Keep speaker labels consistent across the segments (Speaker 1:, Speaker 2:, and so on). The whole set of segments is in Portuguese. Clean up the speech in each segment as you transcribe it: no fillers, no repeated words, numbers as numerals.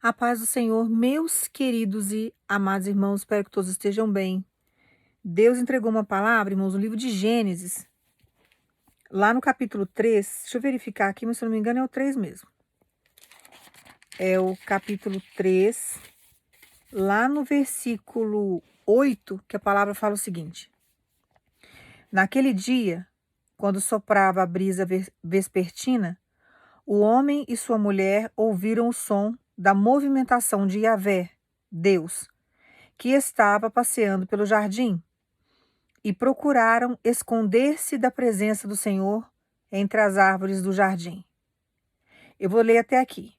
Speaker 1: A paz do Senhor, meus queridos e amados irmãos, espero que todos estejam bem. Deus entregou uma palavra, irmãos, no livro de Gênesis, lá no capítulo 3. Deixa eu verificar aqui, mas se eu não me engano é o 3 mesmo. É o capítulo 3, lá no versículo 8, que a palavra fala o seguinte: Naquele dia, quando soprava a brisa vespertina, o homem e sua mulher ouviram o som da movimentação de Yahvé, Deus, que estava passeando pelo jardim, e procuraram esconder-se da presença do Senhor entre as árvores do jardim. Eu vou ler até aqui.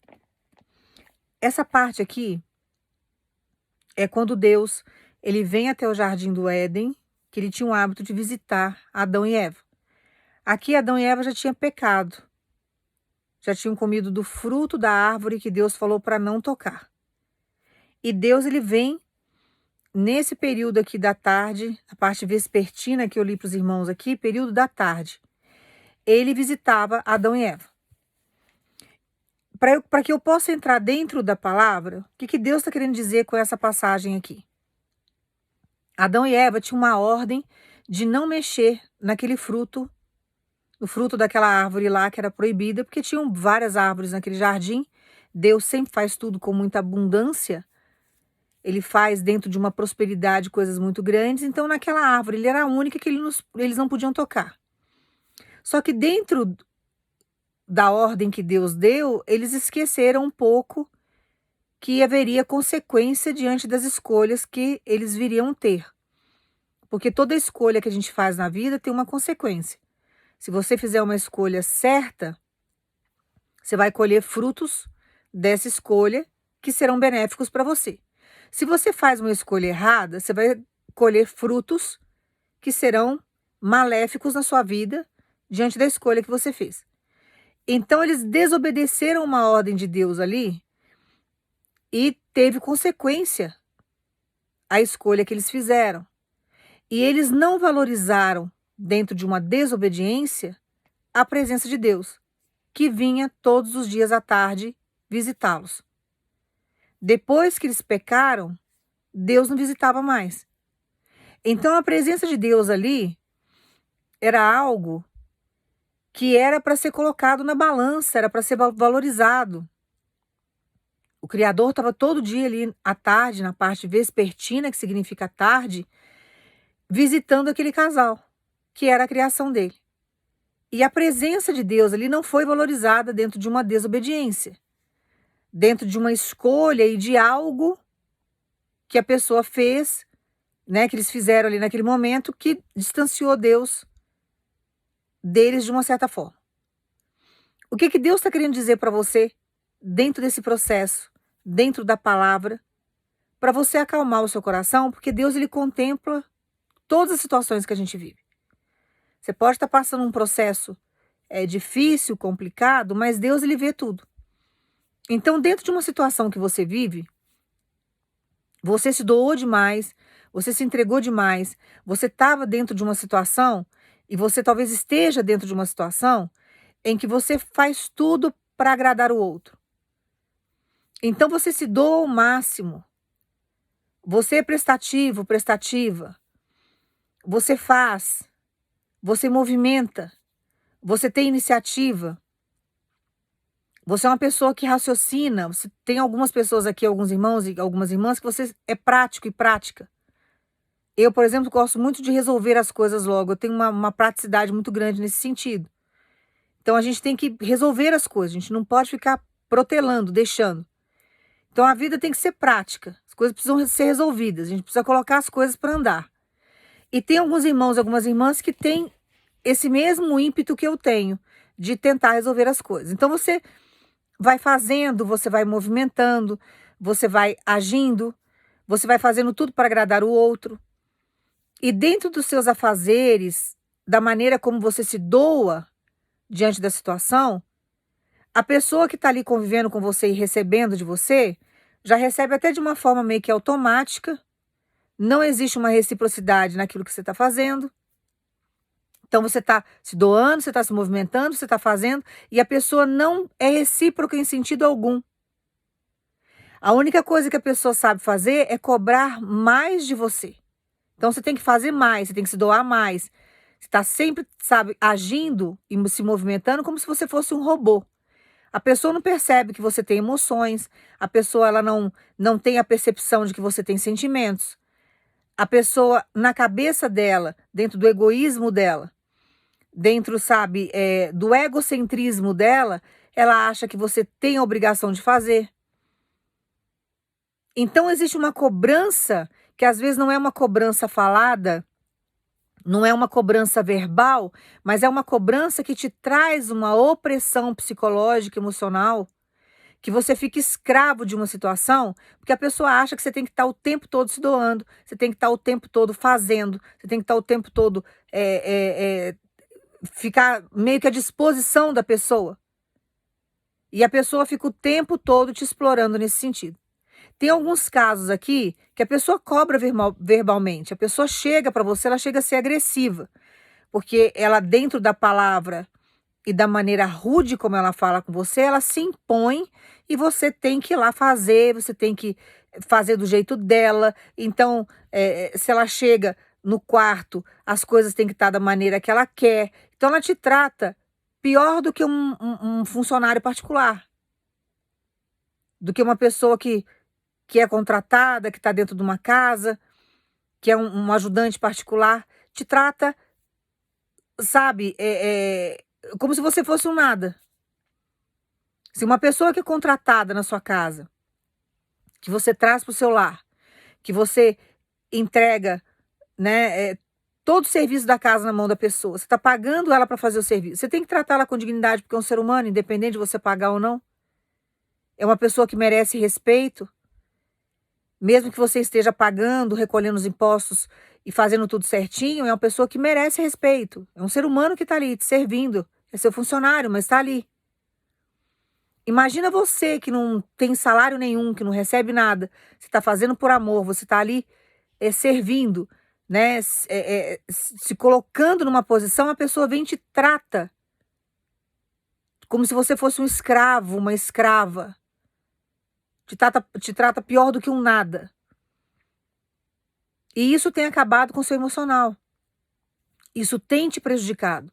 Speaker 1: Essa parte aqui é quando Deus ele vem até o jardim do Éden, que ele tinha o hábito de visitar Adão e Eva. Aqui Adão e Eva já tinham pecado, já tinham comido do fruto da árvore que Deus falou para não tocar. E Deus ele vem nesse período aqui da tarde, a parte vespertina que eu li para os irmãos aqui, período da tarde, ele visitava Adão e Eva. Para que eu possa entrar dentro da palavra, o que Deus está querendo dizer com essa passagem aqui? Adão e Eva tinham uma ordem de não mexer naquele fruto, no fruto daquela árvore lá que era proibida, porque tinham várias árvores naquele jardim. Deus sempre faz tudo com muita abundância. Ele faz dentro de uma prosperidade coisas muito grandes. Então, naquela árvore, ele era a única que eles não podiam tocar. Só que dentro da ordem que Deus deu, eles esqueceram um pouco que haveria consequência diante das escolhas que eles viriam ter. Porque toda escolha que a gente faz na vida tem uma consequência. Se você fizer uma escolha certa, você vai colher frutos dessa escolha que serão benéficos para você. Se você faz uma escolha errada, você vai colher frutos que serão maléficos na sua vida diante da escolha que você fez. Então, eles desobedeceram uma ordem de Deus ali e teve consequência a escolha que eles fizeram. E eles não valorizaram, dentro de uma desobediência, a presença de Deus, que vinha todos os dias à tarde visitá-los. Depois que eles pecaram, Deus não visitava mais. Então, a presença de Deus ali era algo que era para ser colocado na balança, era para ser valorizado. O Criador estava todo dia ali à tarde, na parte vespertina, que significa tarde, visitando aquele casal, que era a criação dele. E a presença de Deus ali não foi valorizada dentro de uma desobediência, dentro de uma escolha e de algo que a pessoa fez, né, que eles fizeram ali naquele momento, que distanciou Deus deles de uma certa forma. O que Deus está querendo dizer para você dentro desse processo, dentro da palavra, para você acalmar o seu coração, porque Deus ele contempla todas as situações que a gente vive. Você pode estar passando um processo difícil, complicado, mas Deus ele vê tudo. Então, dentro de uma situação que você vive, você se doou demais, você se entregou demais, você estava dentro de uma situação e você talvez esteja dentro de uma situação em que você faz tudo para agradar o outro. Então você se doa ao máximo. Você é prestativo, prestativa. Você faz, você movimenta, você tem iniciativa. Você é uma pessoa que raciocina. Você tem algumas pessoas aqui, alguns irmãos e algumas irmãs, que você é prático e prática. Eu, por exemplo, gosto muito de resolver as coisas logo. Eu tenho uma praticidade muito grande nesse sentido. Então, a gente tem que resolver as coisas. A gente não pode ficar protelando, deixando. Então, a vida tem que ser prática. As coisas precisam ser resolvidas. A gente precisa colocar as coisas para andar. E tem alguns irmãos e algumas irmãs que têm esse mesmo ímpeto que eu tenho, de tentar resolver as coisas. Então, você vai fazendo, você vai movimentando, você vai agindo, você vai fazendo tudo para agradar o outro. E dentro dos seus afazeres, da maneira como você se doa diante da situação, a pessoa que está ali convivendo com você e recebendo de você, já recebe até de uma forma meio que automática. Não existe uma reciprocidade naquilo que você está fazendo. Então você está se doando, você está se movimentando, você está fazendo, e a pessoa não é recíproca em sentido algum. A única coisa que a pessoa sabe fazer é cobrar mais de você. Então você tem que fazer mais, você tem que se doar mais. Você está sempre, sabe, agindo e se movimentando como se você fosse um robô. A pessoa não percebe que você tem emoções, a pessoa ela não tem a percepção de que você tem sentimentos. A pessoa, na cabeça dela, dentro do egoísmo dela, dentro, sabe, do egocentrismo dela, ela acha que você tem a obrigação de fazer. Então existe uma cobrança que às vezes não é uma cobrança falada, não é uma cobrança verbal, mas é uma cobrança que te traz uma opressão psicológica, emocional, que você fica escravo de uma situação, porque a pessoa acha que você tem que estar o tempo todo se doando, você tem que estar o tempo todo fazendo, você tem que estar o tempo todo ficar meio que à disposição da pessoa. E a pessoa fica o tempo todo te explorando nesse sentido. Tem alguns casos aqui que a pessoa cobra verbalmente, a pessoa chega para você, ela chega a ser agressiva, porque ela dentro da palavra e da maneira rude como ela fala com você, ela se impõe e você tem que ir lá fazer, você tem que fazer do jeito dela. Então, se ela chega no quarto, as coisas têm que estar da maneira que ela quer. Então, ela te trata pior do que um funcionário particular, do que uma pessoa que é contratada, que está dentro de uma casa, que é um ajudante particular, te trata, sabe, como se você fosse um nada. Se uma pessoa que é contratada na sua casa, que você traz para o seu lar, que você entrega, né, todo o serviço da casa na mão da pessoa, você está pagando ela para fazer o serviço, você tem que tratá-la com dignidade, porque é um ser humano, independente de você pagar ou não. É uma pessoa que merece respeito, mesmo que você esteja pagando, recolhendo os impostos e fazendo tudo certinho, é uma pessoa que merece respeito. É um ser humano que está ali te servindo. É seu funcionário, mas está ali. Imagina você que não tem salário nenhum, que não recebe nada. Você está fazendo por amor, você está ali servindo, né? Se colocando numa posição, a pessoa vem e te trata como se você fosse um escravo, uma escrava. Te trata pior do que um nada. E isso tem acabado com o seu emocional. Isso tem te prejudicado.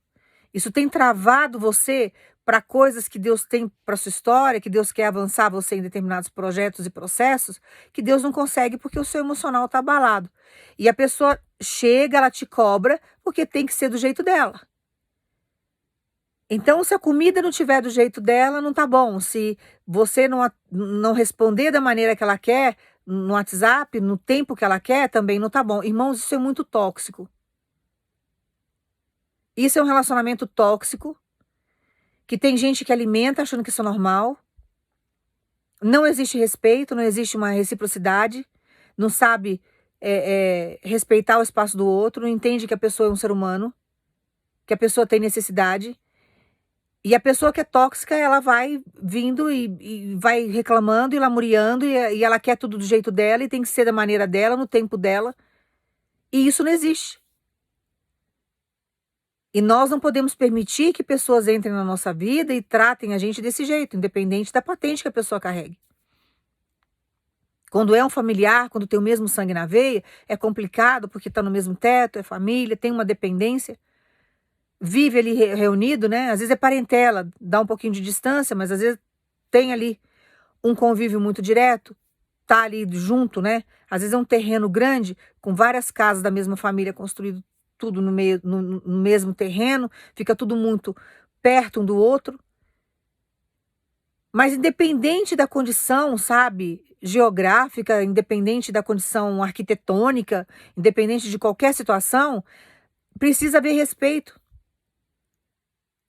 Speaker 1: Isso tem travado você para coisas que Deus tem para sua história, que Deus quer avançar você em determinados projetos e processos, que Deus não consegue porque o seu emocional está abalado. E a pessoa chega, ela te cobra porque tem que ser do jeito dela. Então, se a comida não tiver do jeito dela, não tá bom. Se você não responder da maneira que ela quer, no WhatsApp, no tempo que ela quer, também não tá bom. Irmãos, isso é muito tóxico. Isso é um relacionamento tóxico, que tem gente que alimenta achando que isso é normal. Não existe respeito, não existe uma reciprocidade, não sabe respeitar o espaço do outro, não entende que a pessoa é um ser humano, que a pessoa tem necessidade. E a pessoa que é tóxica, ela vai vindo e vai reclamando e lamuriando, e ela quer tudo do jeito dela, e tem que ser da maneira dela, no tempo dela. E isso não existe. E nós não podemos permitir que pessoas entrem na nossa vida e tratem a gente desse jeito, independente da patente que a pessoa carregue. Quando é um familiar, quando tem o mesmo sangue na veia, é complicado porque está no mesmo teto, é família, tem uma dependência. Vive ali reunido, né? Às vezes é parentela, dá um pouquinho de distância, mas às vezes tem ali um convívio muito direto, tá ali junto, né? Às vezes é um terreno grande, com várias casas da mesma família construído tudo no mesmo terreno, fica tudo muito perto um do outro. Mas independente da condição, sabe, geográfica, independente da condição arquitetônica, independente de qualquer situação, precisa haver respeito.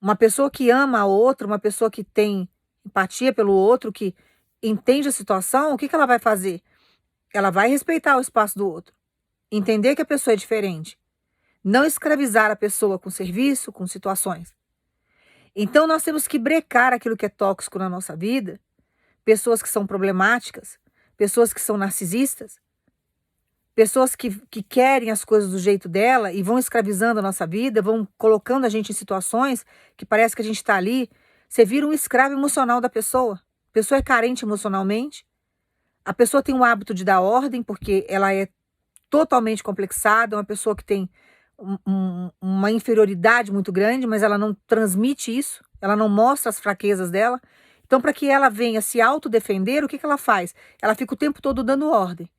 Speaker 1: Uma pessoa que ama a outra, uma pessoa que tem empatia pelo outro, que entende a situação, o que ela vai fazer? Ela vai respeitar o espaço do outro, entender que a pessoa é diferente, não escravizar a pessoa com serviço, com situações. Então nós temos que brecar aquilo que é tóxico na nossa vida, pessoas que são problemáticas, pessoas que são narcisistas, pessoas que querem as coisas do jeito dela e vão escravizando a nossa vida, vão colocando a gente em situações que parece que a gente está ali. Você vira um escravo emocional da pessoa. A pessoa é carente emocionalmente. A pessoa tem o hábito de dar ordem, porque ela é totalmente complexada, é uma pessoa que tem uma inferioridade muito grande, mas ela não transmite isso, ela não mostra as fraquezas dela. Então, para que ela venha se autodefender, o que que ela faz? Ela fica o tempo todo dando ordem.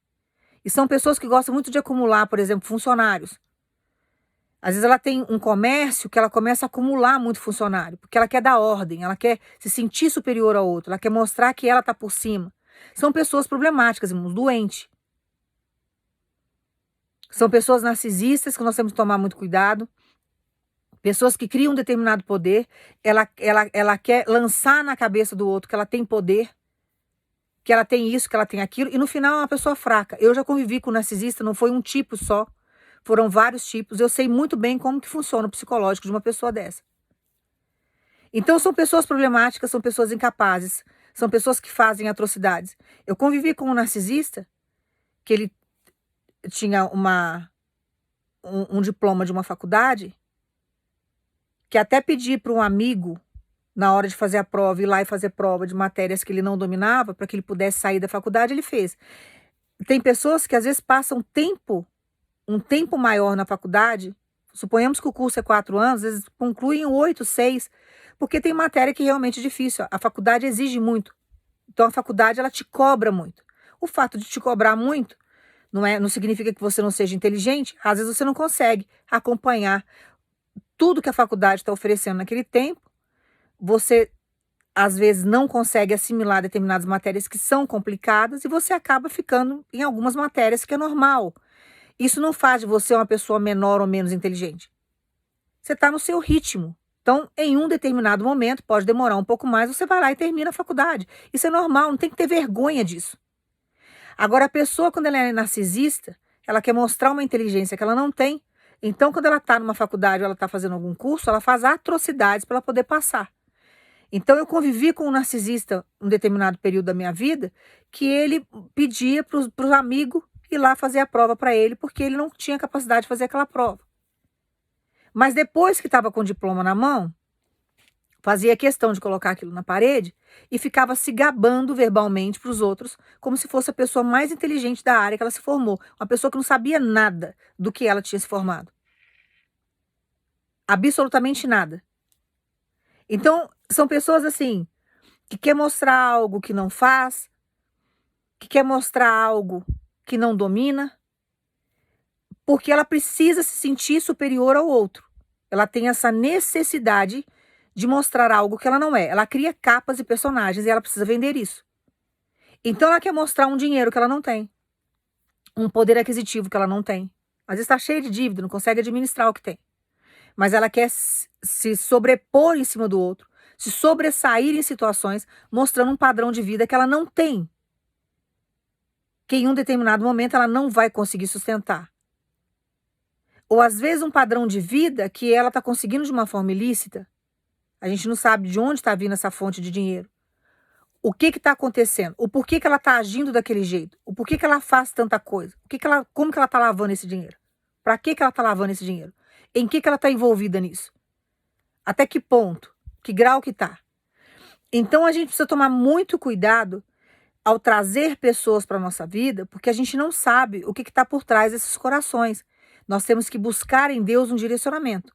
Speaker 1: E são pessoas que gostam muito de acumular, por exemplo, funcionários. Às vezes ela tem um comércio que ela começa a acumular muito funcionário, porque ela quer dar ordem, ela quer se sentir superior ao outro, ela quer mostrar que ela está por cima. São pessoas problemáticas, irmãos, doentes. São pessoas narcisistas que nós temos que tomar muito cuidado. Pessoas que criam um determinado poder, ela quer lançar na cabeça do outro que ela tem poder, que ela tem isso, que ela tem aquilo, e no final é uma pessoa fraca. Eu já convivi com narcisista, não foi um tipo só, foram vários tipos. Eu sei muito bem como que funciona o psicológico de uma pessoa dessa. Então são pessoas problemáticas, são pessoas incapazes, são pessoas que fazem atrocidades. Eu convivi com um narcisista, que ele tinha um diploma de uma faculdade, que até pedi para um amigo, na hora de fazer a prova, ir lá e fazer prova de matérias que ele não dominava, para que ele pudesse sair da faculdade, ele fez. Tem pessoas que às vezes passam um tempo maior na faculdade, suponhamos que o curso é 4 anos, às vezes concluem 8, 6, porque tem matéria que realmente é difícil, a faculdade exige muito. Então a faculdade, ela te cobra muito. O fato de te cobrar muito não significa que você não seja inteligente, às vezes você não consegue acompanhar tudo que a faculdade está oferecendo naquele tempo, você às vezes não consegue assimilar determinadas matérias que são complicadas e você acaba ficando em algumas matérias que é normal. Isso não faz de você uma pessoa menor ou menos inteligente. Você está no seu ritmo. Então, em um determinado momento, pode demorar um pouco mais, você vai lá e termina a faculdade. Isso é normal, não tem que ter vergonha disso. Agora, a pessoa, quando ela é narcisista, ela quer mostrar uma inteligência que ela não tem. Então, quando ela está numa faculdade ou ela está fazendo algum curso, ela faz atrocidades para ela poder passar. Então, eu convivi com um narcisista um determinado período da minha vida, que ele pedia para os amigos ir lá fazer a prova para ele, porque ele não tinha capacidade de fazer aquela prova. Mas depois que estava com o diploma na mão, fazia questão de colocar aquilo na parede e ficava se gabando verbalmente para os outros, como se fosse a pessoa mais inteligente da área que ela se formou. Uma pessoa que não sabia nada do que ela tinha se formado. Absolutamente nada. Então, são pessoas assim, que quer mostrar algo que não faz, que quer mostrar algo que não domina, porque ela precisa se sentir superior ao outro. Ela tem essa necessidade de mostrar algo que ela não é. Ela cria capas e personagens e ela precisa vender isso. Então ela quer mostrar um dinheiro que ela não tem, um poder aquisitivo que ela não tem. Às vezes está cheia de dívida, não consegue administrar o que tem. Mas ela quer se sobrepor em cima do outro, se sobressair em situações, mostrando um padrão de vida que ela não tem, que em um determinado momento ela não vai conseguir sustentar. Ou às vezes um padrão de vida que ela está conseguindo de uma forma ilícita. A gente não sabe de onde está vindo essa fonte de dinheiro. O que está acontecendo? O porquê que ela está agindo daquele jeito? O porquê que ela faz tanta coisa? Como que ela está lavando esse dinheiro? Para que ela está lavando esse dinheiro? Em que ela está envolvida nisso? Até que ponto? Que grau que está? Então a gente precisa tomar muito cuidado ao trazer pessoas para a nossa vida, porque a gente não sabe o que está por trás desses corações. Nós temos que buscar em Deus um direcionamento.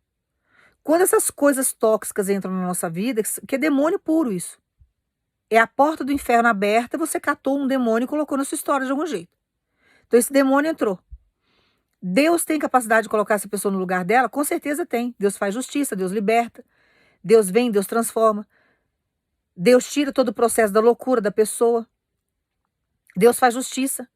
Speaker 1: Quando essas coisas tóxicas entram na nossa vida, que é demônio puro isso. É a porta do inferno aberta, você catou um demônio e colocou na sua história de algum jeito. Então esse demônio entrou. Deus tem capacidade de colocar essa pessoa no lugar dela? Com certeza tem. Deus faz justiça, Deus liberta. Deus vem, Deus transforma. Deus tira todo o processo da loucura da pessoa. Deus faz justiça.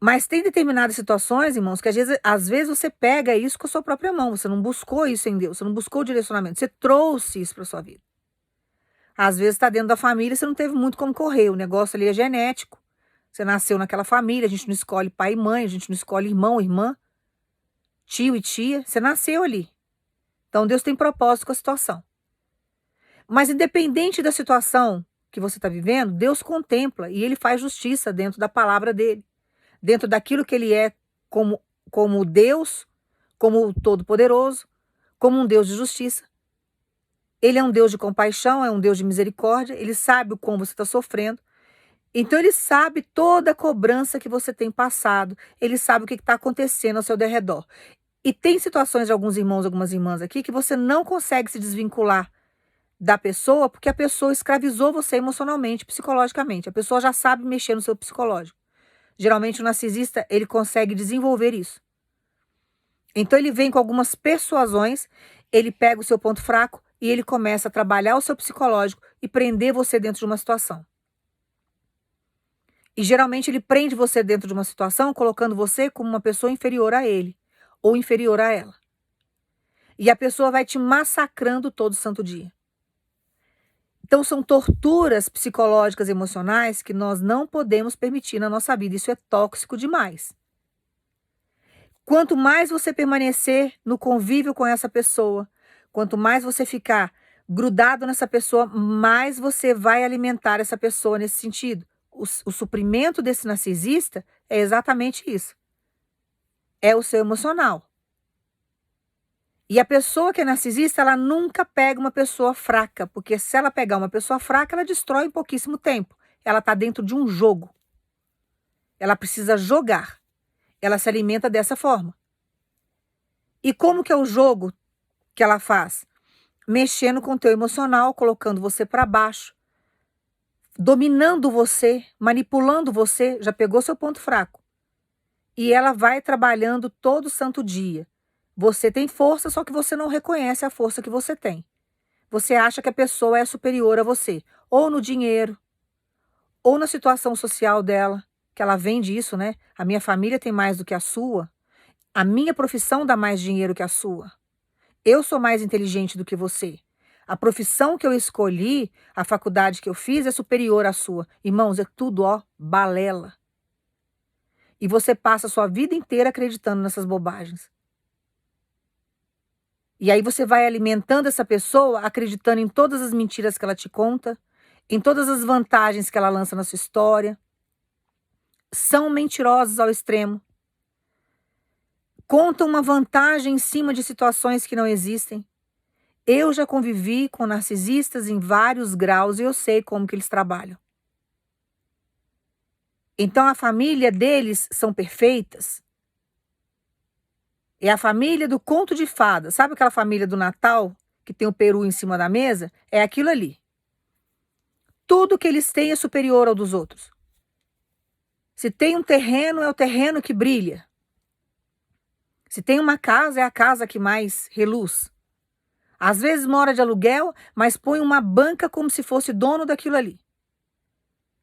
Speaker 1: Mas tem determinadas situações, irmãos, que às vezes você pega isso com a sua própria mão. Você não buscou isso em Deus, você não buscou o direcionamento. Você trouxe isso para sua vida. Às vezes está dentro da família, você não teve muito como correr. O negócio ali é genético. Você nasceu naquela família, a gente não escolhe pai e mãe, a gente não escolhe irmão, irmã, tio e tia. Você nasceu ali. Então Deus tem propósito com a situação. Mas independente da situação que você está vivendo, Deus contempla e Ele faz justiça dentro da palavra dEle. Dentro daquilo que Ele é como Deus, como o Todo-Poderoso, como um Deus de justiça. Ele é um Deus de compaixão, é um Deus de misericórdia, Ele sabe o como você está sofrendo. Então ele sabe toda a cobrança que você tem passado, ele sabe o que está acontecendo ao seu derredor. E tem situações de alguns irmãos, algumas irmãs aqui, que você não consegue se desvincular da pessoa, porque a pessoa escravizou você emocionalmente, psicologicamente. A pessoa já sabe mexer no seu psicológico. Geralmente o narcisista, ele consegue desenvolver isso. Então ele vem com algumas persuasões, ele pega o seu ponto fraco e ele começa a trabalhar o seu psicológico e prender você dentro de uma situação. E geralmente ele prende você dentro de uma situação colocando você como uma pessoa inferior a ele ou inferior a ela. E a pessoa vai te massacrando todo santo dia. Então são torturas psicológicas, emocionais que nós não podemos permitir na nossa vida. Isso é tóxico demais. Quanto mais você permanecer no convívio com essa pessoa, quanto mais você ficar grudado nessa pessoa, mais você vai alimentar essa pessoa nesse sentido. O suprimento desse narcisista é exatamente isso. É o seu emocional. E a pessoa que é narcisista, ela nunca pega uma pessoa fraca, porque se ela pegar uma pessoa fraca, ela destrói em pouquíssimo tempo. Ela está dentro de um jogo. Ela precisa jogar. Ela se alimenta dessa forma. E como que é o jogo que ela faz? Mexendo com o teu emocional, colocando você para baixo, dominando você, manipulando você, já pegou seu ponto fraco. E ela vai trabalhando todo santo dia. Você tem força, só que você não reconhece a força que você tem. Você acha que a pessoa é superior a você, ou no dinheiro, ou na situação social dela, que ela vende isso, né? A minha família tem mais do que a sua, a minha profissão dá mais dinheiro que a sua. Eu sou mais inteligente do que você. A profissão que eu escolhi, a faculdade que eu fiz é superior à sua. Irmãos, é tudo, ó, balela. E você passa a sua vida inteira acreditando nessas bobagens. E aí você vai alimentando essa pessoa, acreditando em todas as mentiras que ela te conta, em todas as vantagens que ela lança na sua história. São mentirosos ao extremo. Contam uma vantagem em cima de situações que não existem. Eu já convivi com narcisistas em vários graus e eu sei como que eles trabalham. Então a família deles são perfeitas. É a família do conto de fadas. Sabe aquela família do Natal que tem o peru em cima da mesa? É aquilo ali. Tudo que eles têm é superior ao dos outros. Se tem um terreno, é o terreno que brilha. Se tem uma casa, é a casa que mais reluz. Às vezes mora de aluguel, mas põe uma banca como se fosse dono daquilo ali.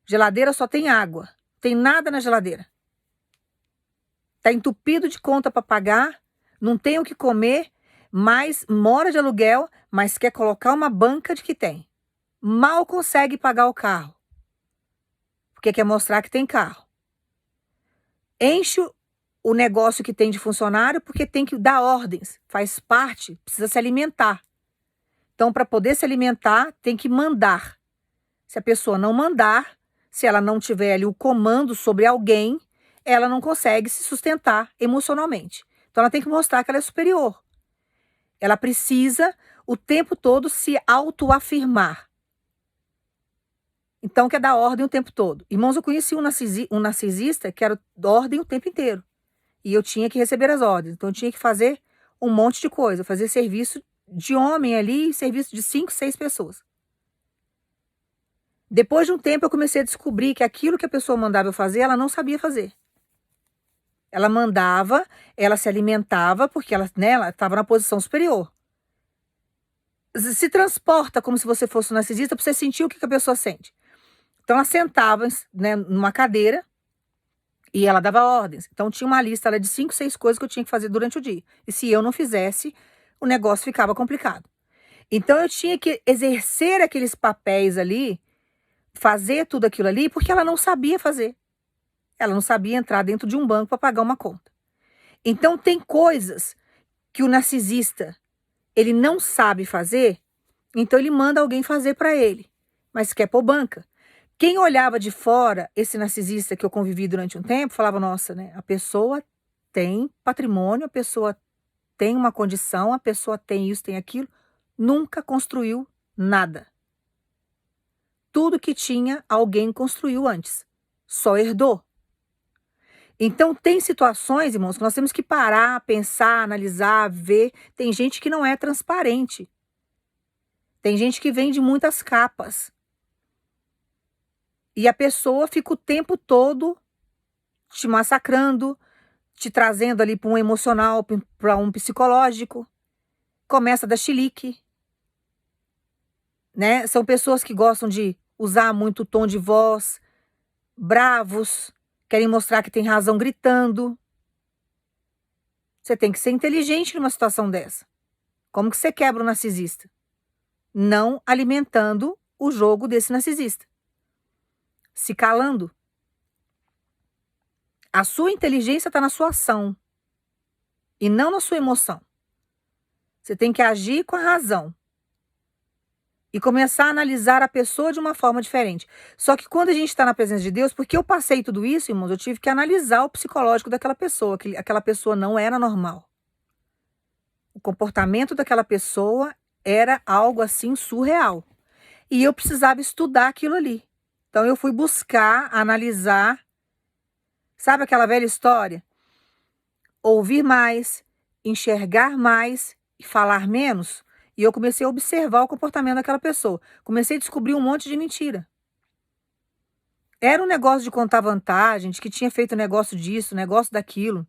Speaker 1: Geladeira só tem água. Tem nada na geladeira. Está entupido de conta para pagar, não tem o que comer, mas mora de aluguel, mas quer colocar uma banca de que tem. Mal consegue pagar o carro, porque quer mostrar que tem carro. Enche o negócio que tem de funcionário, porque tem que dar ordens, faz parte, precisa se alimentar. Então, para poder se alimentar, tem que mandar. Se a pessoa não mandar, se ela não tiver ali o comando sobre alguém, ela não consegue se sustentar emocionalmente. Então, ela tem que mostrar que ela é superior. Ela precisa o tempo todo se autoafirmar. Então, quer dar ordem o tempo todo. Irmãos, eu conheci um narcisista que era ordem o tempo inteiro. E eu tinha que receber as ordens. Então, eu tinha que fazer um monte de coisa. Fazer serviço de homem ali, serviço de 5, 6 pessoas. Depois de um tempo, eu comecei a descobrir que aquilo que a pessoa mandava eu fazer, ela não sabia fazer. Ela mandava, ela se alimentava, porque ela estava na posição superior. Se transporta como se você fosse um narcisista para você sentir o que a pessoa sente. Então, ela sentava, né, numa cadeira e ela dava ordens. Então, tinha uma lista de 5, 6 coisas que eu tinha que fazer durante o dia. E se eu não fizesse, o negócio ficava complicado. Então, eu tinha que exercer aqueles papéis ali, fazer tudo aquilo ali, porque ela não sabia fazer. Ela não sabia entrar dentro de um banco para pagar uma conta. Então, tem coisas que o narcisista, ele não sabe fazer, então ele manda alguém fazer para ele, mas quer pôr banca. Quem olhava de fora, esse narcisista que eu convivi durante um tempo, falava, nossa, né, a pessoa tem patrimônio, a pessoa tem uma condição, a pessoa tem isso, tem aquilo, nunca construiu nada. Tudo que tinha, alguém construiu antes. só herdou. Então tem situações, irmãos, que nós temos que parar, pensar, analisar, ver. Tem gente que não é transparente. Tem gente que vem de muitas capas. E a pessoa fica o tempo todo te massacrando, te trazendo ali para um emocional, para um psicológico. Começa da chilique, né? São pessoas que gostam de usar muito o tom de voz, bravos, querem mostrar que tem razão gritando. Você tem que ser inteligente numa situação dessa. Como que você quebra o narcisista? Não alimentando o jogo desse narcisista. Se calando. A sua inteligência está na sua ação e não na sua emoção. Você tem que agir com a razão e começar a analisar a pessoa de uma forma diferente. Só que quando a gente está na presença de Deus, porque eu passei tudo isso, irmãos, eu tive que analisar o psicológico daquela pessoa, que aquela pessoa não era normal. O comportamento daquela pessoa era algo assim surreal. E eu precisava estudar aquilo ali. Então eu fui buscar, analisar. Sabe aquela velha história? Ouvir mais, enxergar mais e falar menos. E eu comecei a observar o comportamento daquela pessoa. Comecei a descobrir um monte de mentira. Era um negócio de contar vantagem, de que tinha feito negócio disso, negócio daquilo,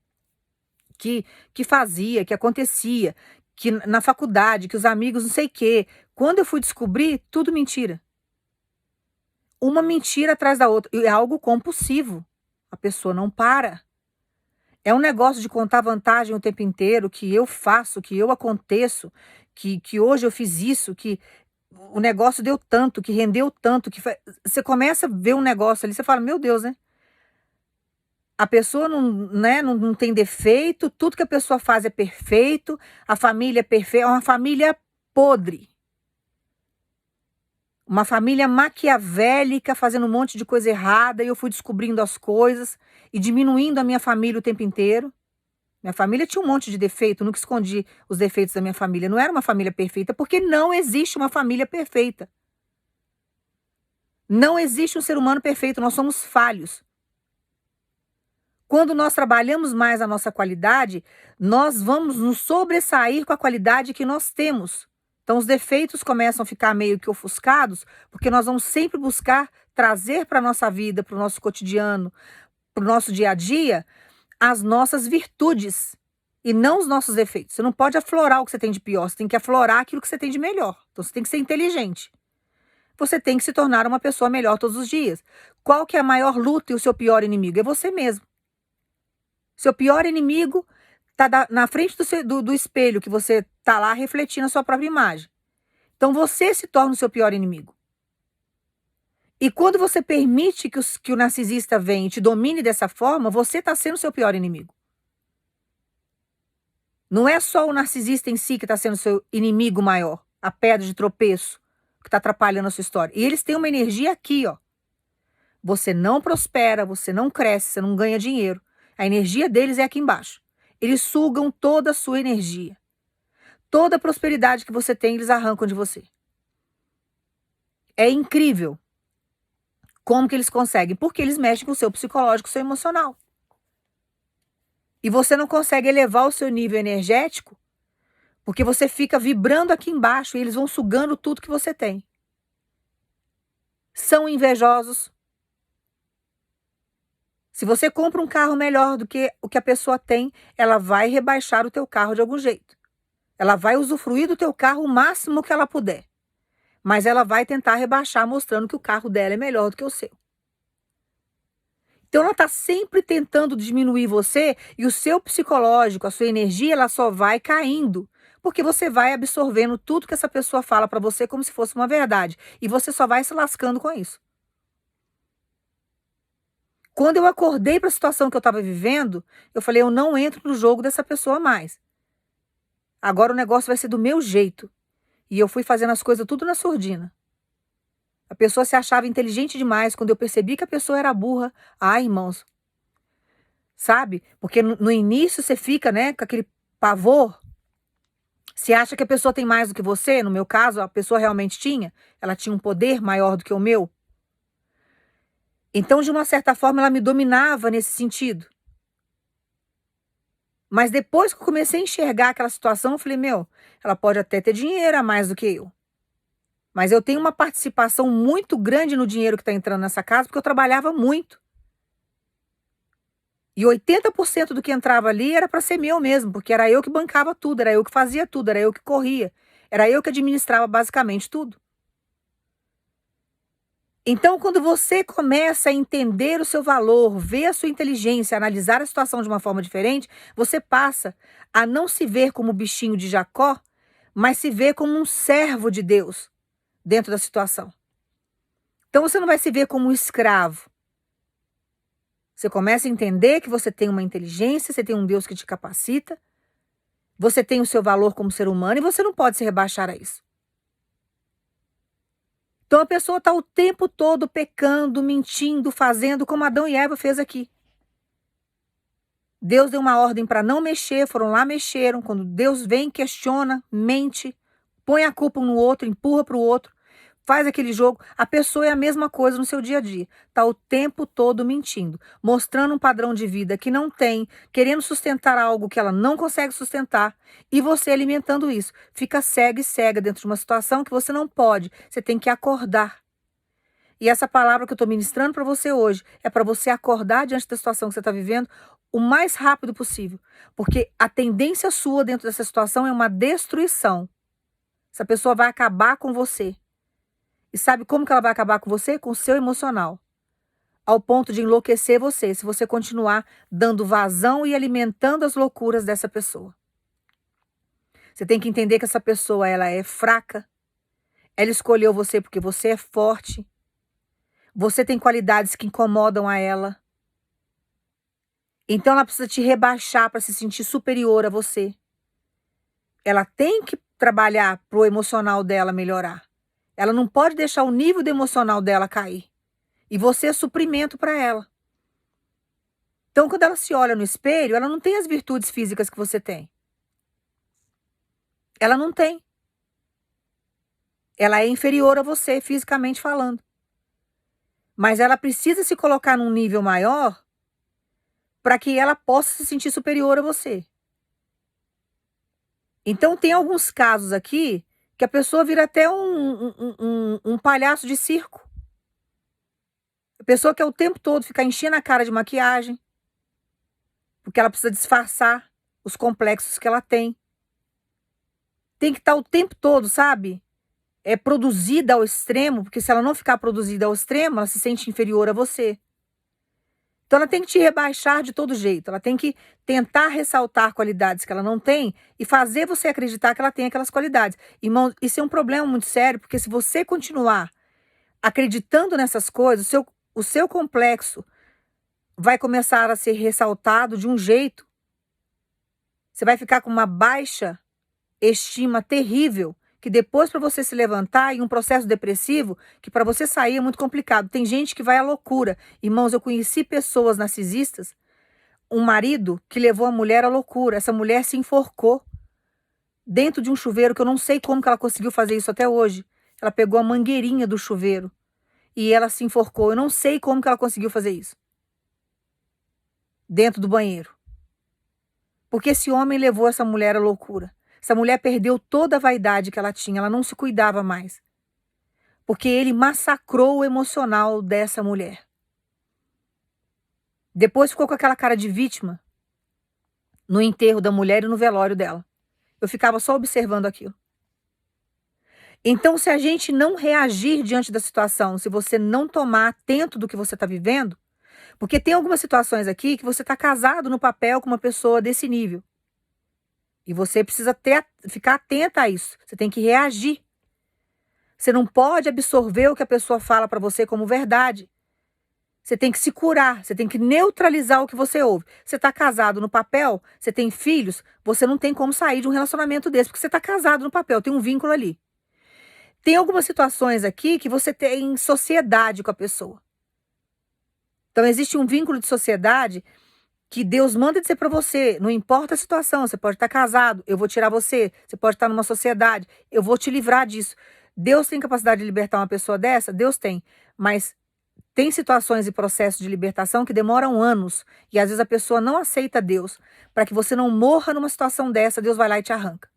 Speaker 1: que fazia, que acontecia, que na faculdade, que os amigos não sei o quê. Quando eu fui descobrir, tudo mentira. Uma mentira atrás da outra. E é algo compulsivo. A pessoa não para. É um negócio de contar vantagem o tempo inteiro, que eu faço, que eu aconteço, que hoje eu fiz isso, que o negócio deu tanto, que rendeu tanto, você começa a ver um negócio ali, você fala, meu Deus, né? A pessoa não, né, não tem defeito, tudo que a pessoa faz é perfeito, a família é perfeita, é uma família podre. Uma família maquiavélica, fazendo um monte de coisa errada, e eu fui descobrindo as coisas e diminuindo a minha família o tempo inteiro. Minha família tinha um monte de defeito, nunca escondi os defeitos da minha família. Não era uma família perfeita, porque não existe uma família perfeita. Não existe um ser humano perfeito, nós somos falhos. Quando nós trabalhamos mais a nossa qualidade, nós vamos nos sobressair com a qualidade que nós temos. Então os defeitos começam a ficar meio que ofuscados, porque nós vamos sempre buscar trazer para a nossa vida, para o nosso cotidiano, para o nosso dia a dia, as nossas virtudes e não os nossos defeitos. Você não pode aflorar o que você tem de pior, você tem que aflorar aquilo que você tem de melhor. Então você tem que ser inteligente. Você tem que se tornar uma pessoa melhor todos os dias. Qual que é a maior luta e o seu pior inimigo? É você mesmo. Seu pior inimigo está na frente do espelho que você está lá refletindo a sua própria imagem. Então você se torna o seu pior inimigo. E quando você permite que o narcisista venha e te domine dessa forma, você está sendo o seu pior inimigo. Não é só o narcisista em si que está sendo o seu inimigo maior, a pedra de tropeço, que está atrapalhando a sua história. E eles têm uma energia aqui, ó. Você não prospera, você não cresce, você não ganha dinheiro. A energia deles é aqui embaixo. Eles sugam toda a sua energia. Toda a prosperidade que você tem, eles arrancam de você. É incrível como que eles conseguem, porque eles mexem com o seu psicológico, com o seu emocional. E você não consegue elevar o seu nível energético, porque você fica vibrando aqui embaixo e eles vão sugando tudo que você tem. São invejosos. Se você compra um carro melhor do que o que a pessoa tem, ela vai rebaixar o teu carro de algum jeito. Ela vai usufruir do teu carro o máximo que ela puder. Mas ela vai tentar rebaixar, mostrando que o carro dela é melhor do que o seu. Então ela está sempre tentando diminuir você e o seu psicológico, a sua energia, ela só vai caindo. Porque você vai absorvendo tudo que essa pessoa fala para você como se fosse uma verdade. E você só vai se lascando com isso. Quando eu acordei para a situação que eu estava vivendo, eu falei, eu não entro no jogo dessa pessoa mais. Agora o negócio vai ser do meu jeito. E eu fui fazendo as coisas tudo na surdina. A pessoa se achava inteligente demais. Quando eu percebi que a pessoa era burra, ai, irmãos, sabe? Porque no início você fica, né, com aquele pavor. Você acha que a pessoa tem mais do que você? No meu caso, a pessoa realmente tinha. Ela tinha um poder maior do que o meu. Então, de uma certa forma, ela me dominava nesse sentido. Mas depois que eu comecei a enxergar aquela situação, eu falei: "Meu, ela pode até ter dinheiro a mais do que eu, mas eu tenho uma participação muito grande no dinheiro que está entrando nessa casa, porque eu trabalhava muito. E 80% do que entrava ali era para ser meu mesmo, porque era eu que bancava tudo, era eu que fazia tudo, era eu que corria, era eu que administrava basicamente tudo". Então, quando você começa a entender o seu valor, ver a sua inteligência, analisar a situação de uma forma diferente, você passa a não se ver como o bichinho de Jacó, mas se ver como um servo de Deus dentro da situação. Então, você não vai se ver como um escravo. Você começa a entender que você tem uma inteligência, você tem um Deus que te capacita, você tem o seu valor como ser humano e você não pode se rebaixar a isso. Então, a pessoa está o tempo todo pecando, mentindo, fazendo como Adão e Eva fez aqui. Deus deu uma ordem para não mexer, foram lá, mexeram. Quando Deus vem, questiona, mente, põe a culpa um no outro, empurra para o outro, faz aquele jogo. A pessoa é a mesma coisa no seu dia a dia. Está o tempo todo mentindo, mostrando um padrão de vida que não tem, querendo sustentar algo que ela não consegue sustentar, e você alimentando isso. Fica cega e cega dentro de uma situação que você não pode. Você tem que acordar. E essa palavra que eu estou ministrando para você hoje é para você acordar diante da situação que você está vivendo o mais rápido possível. Porque a tendência sua dentro dessa situação é uma destruição. Essa pessoa vai acabar com você. E sabe como que ela vai acabar com você? Com o seu emocional. Ao ponto de enlouquecer você, se você continuar dando vazão e alimentando as loucuras dessa pessoa. Você tem que entender que essa pessoa, ela é fraca. Ela escolheu você porque você é forte. Você tem qualidades que incomodam a ela. Então ela precisa te rebaixar para se sentir superior a você. Ela tem que trabalhar para o emocional dela melhorar. Ela não pode deixar o nível do emocional dela cair. E você é suprimento para ela. Então, quando ela se olha no espelho, ela não tem as virtudes físicas que você tem. Ela não tem. Ela é inferior a você, fisicamente falando. Mas ela precisa se colocar num nível maior para que ela possa se sentir superior a você. Então, tem alguns casos aqui que a pessoa vira até um palhaço de circo. A pessoa quer o tempo todo ficar enchendo a cara de maquiagem, porque ela precisa disfarçar os complexos que ela tem. Tem que estar o tempo todo, sabe? É produzida ao extremo, porque se ela não ficar produzida ao extremo, ela se sente inferior a você. Então ela tem que te rebaixar de todo jeito, ela tem que tentar ressaltar qualidades que ela não tem e fazer você acreditar que ela tem aquelas qualidades. Irmão, isso é um problema muito sério, porque se você continuar acreditando nessas coisas, o seu complexo vai começar a ser ressaltado de um jeito. Você vai ficar com uma baixa estima terrível, que depois para você se levantar em um processo depressivo, que para você sair é muito complicado. Tem gente que vai à loucura. Irmãos, eu conheci pessoas narcisistas, um marido que levou a mulher à loucura. Essa mulher se enforcou dentro de um chuveiro, que eu não sei como que ela conseguiu fazer isso até hoje. Ela pegou a mangueirinha do chuveiro e ela se enforcou. Eu não sei como que ela conseguiu fazer isso dentro do banheiro. Porque esse homem levou essa mulher à loucura. Essa mulher perdeu toda a vaidade que ela tinha, ela não se cuidava mais. Porque ele massacrou o emocional dessa mulher. Depois ficou com aquela cara de vítima no enterro da mulher e no velório dela. Eu ficava só observando aquilo. Então, se a gente não reagir diante da situação, se você não tomar atento do que você está vivendo, porque tem algumas situações aqui que você está casado no papel com uma pessoa desse nível. E você precisa ficar atenta a isso. Você tem que reagir. Você não pode absorver o que a pessoa fala para você como verdade. Você tem que se curar, você tem que neutralizar o que você ouve. Você está casado no papel, você tem filhos, você não tem como sair de um relacionamento desse, porque você está casado no papel, tem um vínculo ali. Tem algumas situações aqui que você tem sociedade com a pessoa. Então existe um vínculo de sociedade que Deus manda dizer para você, não importa a situação, você pode estar casado, eu vou tirar você pode estar numa sociedade, eu vou te livrar disso. Deus tem capacidade de libertar uma pessoa dessa? Deus tem, mas Tem situações e processos de libertação que demoram anos, e às vezes a pessoa não aceita Deus. Para que você não morra numa situação dessa, Deus vai lá e te arranca.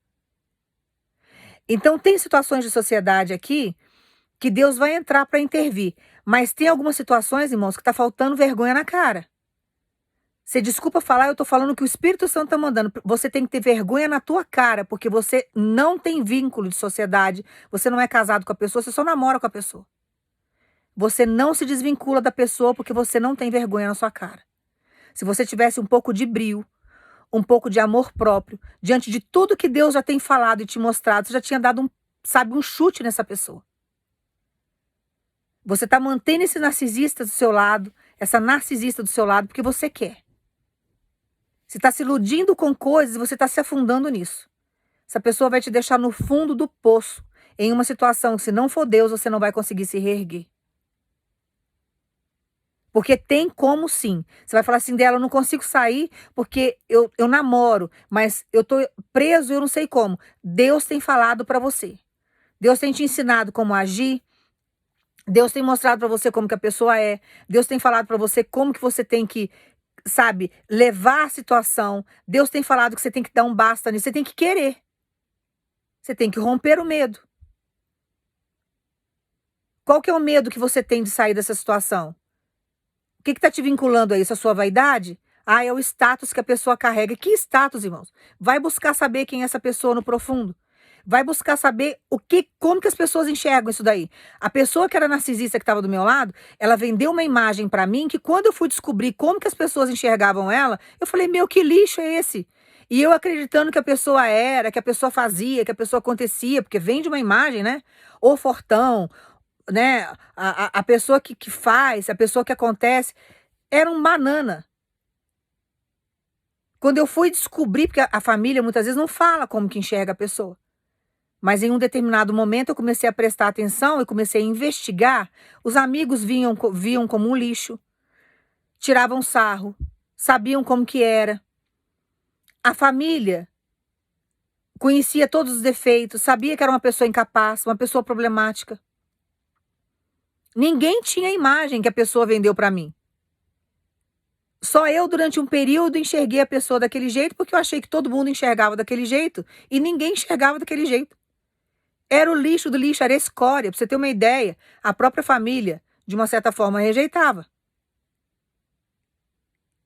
Speaker 1: Então tem situações de sociedade aqui que Deus vai entrar para intervir, mas tem algumas situações, irmãos, que está faltando vergonha na cara. Você desculpa falar, eu estou falando que o Espírito Santo está mandando. Você tem que ter vergonha na tua cara, porque você não tem vínculo de sociedade, você não é casado com a pessoa, você só namora com a pessoa. Você não se desvincula da pessoa porque você não tem vergonha na sua cara. Se você tivesse um pouco de brio, um pouco de amor próprio, diante de tudo que Deus já tem falado e te mostrado, você já tinha dado um chute nessa pessoa. Você está mantendo esse narcisista do seu lado, essa narcisista do seu lado, porque você quer. Você está se iludindo com coisas e você está se afundando nisso. Essa pessoa vai te deixar no fundo do poço, em uma situação que, se não for Deus, você não vai conseguir se reerguer. Porque tem como sim. Você vai falar assim dela, eu não consigo sair porque eu namoro, mas eu tô preso e eu não sei como. Deus tem falado para você. Deus tem te ensinado como agir. Deus tem mostrado para você como que a pessoa é. Deus tem falado para você como que você tem que, sabe, levar a situação. Deus tem falado que você tem que dar um basta nisso. Você tem que querer. Você tem que romper o medo. Qual que é o medo que você tem de sair dessa situação? O que está te vinculando a isso? A sua vaidade? Ah, é o status que a pessoa carrega. Que status, irmãos? Vai buscar saber quem é essa pessoa no profundo. Vai buscar saber como que as pessoas enxergam isso daí. A pessoa que era narcisista que estava do meu lado, ela vendeu uma imagem para mim que, quando eu fui descobrir como que as pessoas enxergavam ela, eu falei, meu, que lixo é esse? E eu acreditando que a pessoa era, que a pessoa fazia, que a pessoa acontecia, porque vende uma imagem, né? Ou fortão, né? A pessoa que faz, a pessoa que acontece, era um banana. Quando eu fui descobrir, porque a família muitas vezes não fala como que enxerga a pessoa. Mas em um determinado momento eu comecei a prestar atenção e comecei a investigar. Os amigos viam como um lixo, tiravam sarro, sabiam como que era. A família conhecia todos os defeitos, sabia que era uma pessoa incapaz, uma pessoa problemática. Ninguém tinha a imagem que a pessoa vendeu para mim. Só eu, durante um período, enxerguei a pessoa daquele jeito, porque eu achei que todo mundo enxergava daquele jeito e ninguém enxergava daquele jeito. Era o lixo do lixo, era escória. Pra você ter uma ideia, a própria família, de uma certa forma, rejeitava.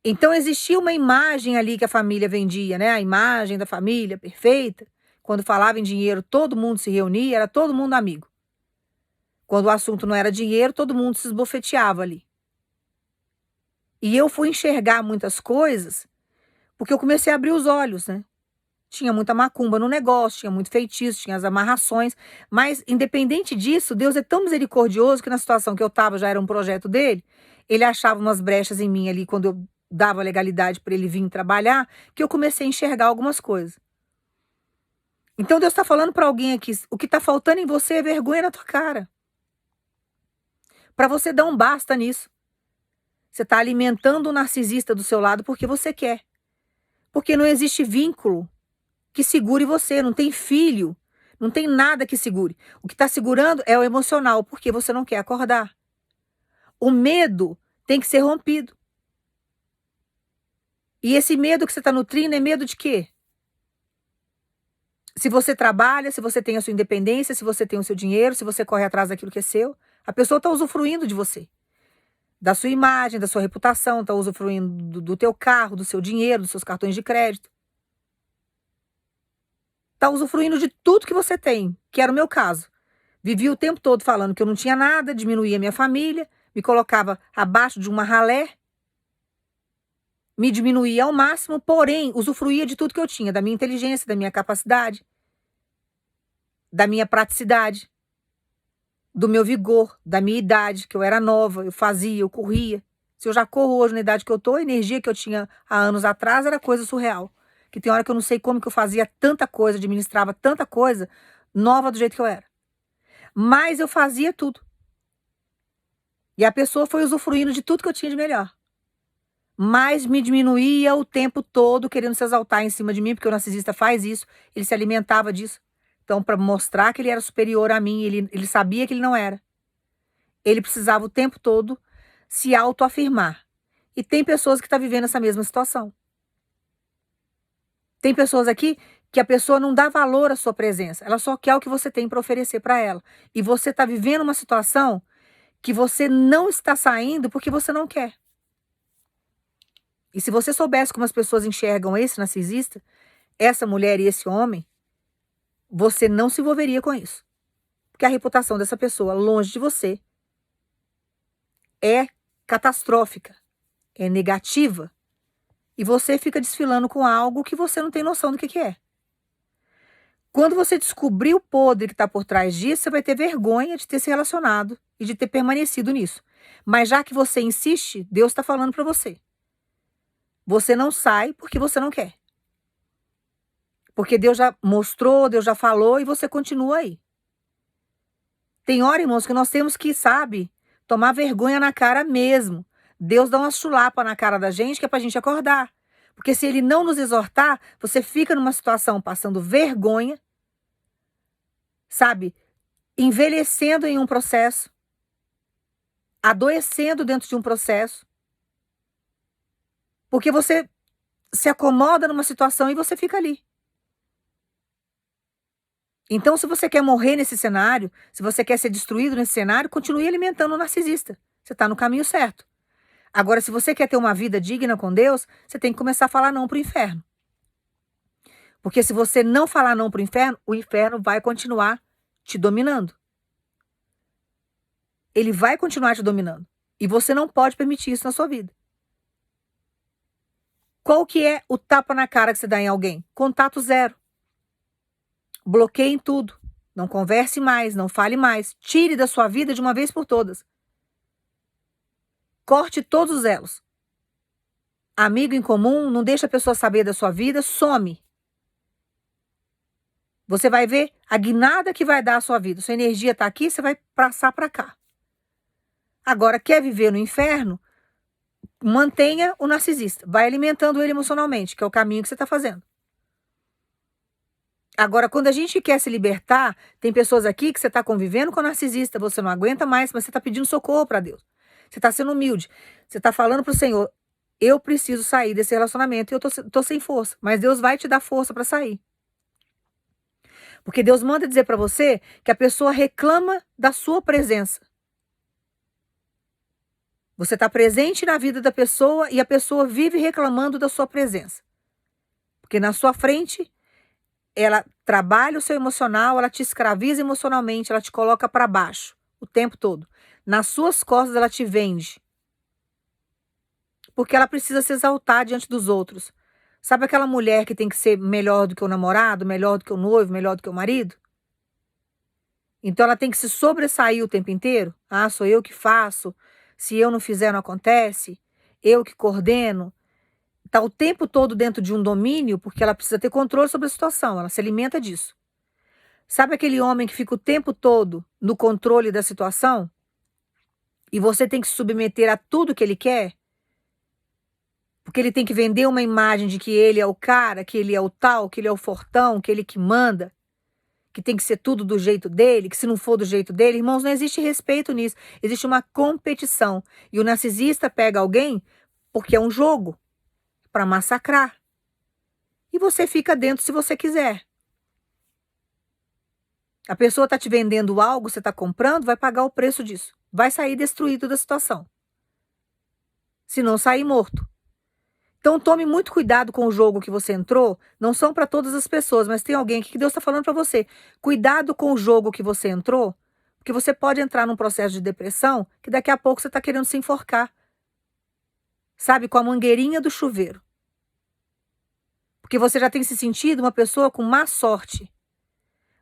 Speaker 1: Então existia uma imagem ali que a família vendia, né? A imagem da família perfeita. Quando falava em dinheiro, todo mundo se reunia, era todo mundo amigo. Quando o assunto não era dinheiro, todo mundo se esbofeteava ali. E eu fui enxergar muitas coisas porque eu comecei a abrir os olhos, né? Tinha muita macumba no negócio, tinha muito feitiço, tinha as amarrações, mas independente disso, Deus é tão misericordioso que, na situação que eu estava, já era um projeto dele, ele achava umas brechas em mim ali quando eu dava legalidade para ele vir trabalhar, que eu comecei a enxergar algumas coisas. Então Deus está falando para alguém aqui, o que está faltando em você é vergonha na tua cara. Para você dar um basta nisso. Você está alimentando o narcisista do seu lado porque você quer. Porque não existe vínculo que segure você, não tem filho, não tem nada que segure. O que está segurando é o emocional, porque você não quer acordar. O medo tem que ser rompido. E esse medo que você está nutrindo é medo de quê? Se você trabalha, se você tem a sua independência, se você tem o seu dinheiro, se você corre atrás daquilo que é seu, a pessoa está usufruindo de você. Da sua imagem, da sua reputação, está usufruindo do teu carro, do seu dinheiro, dos seus cartões de crédito. Está usufruindo de tudo que você tem, que era o meu caso. Vivia o tempo todo falando que eu não tinha nada, diminuía minha família, me colocava abaixo de uma ralé, me diminuía ao máximo, porém usufruía de tudo que eu tinha, da minha inteligência, da minha capacidade, da minha praticidade, do meu vigor, da minha idade, que eu era nova, eu fazia, eu corria. Se eu já corro hoje na idade que eu estou, a energia que eu tinha há anos atrás era coisa surreal. Que tem hora que eu não sei como que eu fazia tanta coisa, administrava tanta coisa, nova do jeito que eu era. Mas eu fazia tudo. E a pessoa foi usufruindo de tudo que eu tinha de melhor. Mas me diminuía o tempo todo, querendo se exaltar em cima de mim, porque o narcisista faz isso, ele se alimentava disso. Então, para mostrar que ele era superior a mim, ele sabia que ele não era. Ele precisava o tempo todo se autoafirmar. E tem pessoas que estão vivendo essa mesma situação. Tem pessoas aqui que a pessoa não dá valor à sua presença. Ela só quer o que você tem para oferecer para ela. E você está vivendo uma situação que você não está saindo porque você não quer. E se você soubesse como as pessoas enxergam esse narcisista, essa mulher e esse homem, você não se envolveria com isso. Porque a reputação dessa pessoa longe de você é catastrófica, é negativa. E você fica desfilando com algo que você não tem noção do que é. Quando você descobrir o podre que está por trás disso, você vai ter vergonha de ter se relacionado e de ter permanecido nisso. Mas já que você insiste, Deus está falando para você. Você não sai porque você não quer. Porque Deus já mostrou, Deus já falou e você continua aí. Tem hora, irmãos, que nós temos que, sabe, tomar vergonha na cara mesmo. Deus dá uma chulapa na cara da gente que é pra gente acordar. Porque se ele não nos exortar, você fica numa situação passando vergonha, sabe, envelhecendo em um processo, adoecendo dentro de um processo, porque você se acomoda numa situação e você fica ali. Então, se você quer morrer nesse cenário, se você quer ser destruído nesse cenário, continue alimentando o narcisista. Você está no caminho certo. Agora, se você quer ter uma vida digna com Deus, você tem que começar a falar não para o inferno. Porque se você não falar não para o inferno vai continuar te dominando. Ele vai continuar te dominando. E você não pode permitir isso na sua vida. Qual que é o tapa na cara que você dá em alguém? Contato zero. Bloqueie em tudo. Não converse mais, não fale mais. Tire da sua vida de uma vez por todas. Corte todos os elos. Amigo em comum, não deixa a pessoa saber da sua vida, some. Você vai ver a guinada que vai dar a sua vida. Sua energia está aqui, você vai passar para cá. Agora, quer viver no inferno? Mantenha o narcisista. Vai alimentando ele emocionalmente, que é o caminho que você está fazendo. Agora, quando a gente quer se libertar, tem pessoas aqui que você está convivendo com o narcisista, você não aguenta mais, mas você está pedindo socorro para Deus. Você está sendo humilde. Você está falando para o Senhor, eu preciso sair desse relacionamento e eu tô sem força. Mas Deus vai te dar força para sair. Porque Deus manda dizer para você que a pessoa reclama da sua presença. Você está presente na vida da pessoa e a pessoa vive reclamando da sua presença. Porque na sua frente, ela trabalha o seu emocional, ela te escraviza emocionalmente, ela te coloca para baixo o tempo todo. Nas suas costas ela te vende. Porque ela precisa se exaltar diante dos outros. Sabe aquela mulher que tem que ser melhor do que o namorado, melhor do que o noivo, melhor do que o marido? Então ela tem que se sobressair o tempo inteiro. Ah, sou eu que faço. Se eu não fizer, não acontece. Eu que coordeno. Está o tempo todo dentro de um domínio porque ela precisa ter controle sobre a situação. Ela se alimenta disso. Sabe aquele homem que fica o tempo todo no controle da situação? E você tem que se submeter a tudo que ele quer? Porque ele tem que vender uma imagem de que ele é o cara, que ele é o tal, que ele é o fortão, que ele que manda, que tem que ser tudo do jeito dele, que se não for do jeito dele, irmãos, não existe respeito nisso. Existe uma competição. E o narcisista pega alguém porque é um jogo para massacrar. E você fica dentro se você quiser. A pessoa está te vendendo algo, você está comprando, vai pagar o preço disso. Vai sair destruído da situação. Se não sair morto. Então tome muito cuidado com o jogo que você entrou. Não são para todas as pessoas, mas tem alguém aqui que Deus está falando para você. Cuidado com o jogo que você entrou, porque você pode entrar num processo de depressão que daqui a pouco você está querendo se enforcar. Sabe, com a mangueirinha do chuveiro. Porque você já tem se sentido uma pessoa com má sorte.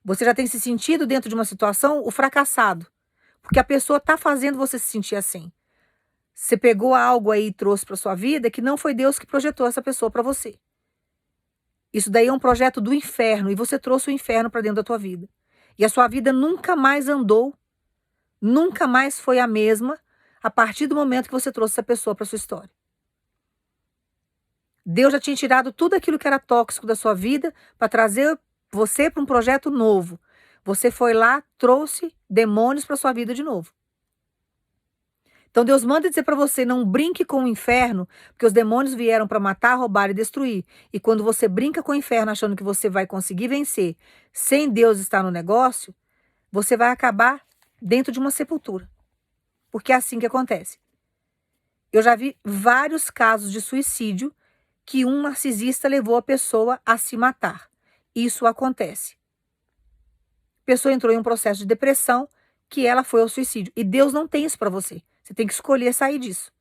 Speaker 1: Você já tem se sentido dentro de uma situação o fracassado. Porque a pessoa está fazendo você se sentir assim. Você pegou algo aí e trouxe para sua vida que não foi Deus que projetou essa pessoa para você. Isso daí é um projeto do inferno e você trouxe o inferno para dentro da tua vida. E a sua vida nunca mais andou, nunca mais foi a mesma a partir do momento que você trouxe essa pessoa para sua história. Deus já tinha tirado tudo aquilo que era tóxico da sua vida para trazer você para um projeto novo. Você foi lá, trouxe demônios para sua vida de novo. Então Deus manda dizer para você, não brinque com o inferno, porque os demônios vieram para matar, roubar e destruir. E quando você brinca com o inferno achando que você vai conseguir vencer, sem Deus estar no negócio, você vai acabar dentro de uma sepultura. Porque é assim que acontece. Eu já vi vários casos de suicídio que um narcisista levou a pessoa a se matar. Isso acontece. A pessoa entrou em um processo de depressão que ela foi ao suicídio. E Deus não tem isso para você. Você tem que escolher sair disso.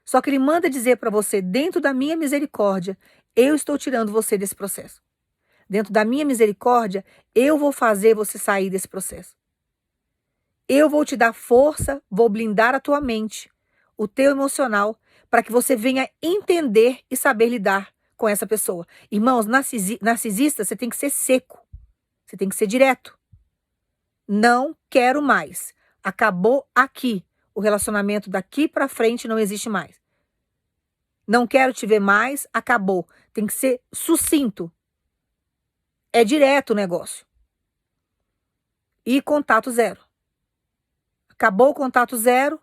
Speaker 1: Só que ele manda dizer para você, dentro da minha misericórdia, eu estou tirando você desse processo. Dentro da minha misericórdia, eu vou fazer você sair desse processo. Eu vou te dar força, vou blindar a tua mente, o teu emocional, para que você venha entender e saber lidar com essa pessoa. Irmãos, narcisista, você tem que ser seco. Você tem que ser direto. Não quero mais. Acabou aqui. O relacionamento daqui para frente não existe mais. Não quero te ver mais, acabou. Tem que ser sucinto. É direto o negócio. E contato zero. Acabou o contato zero,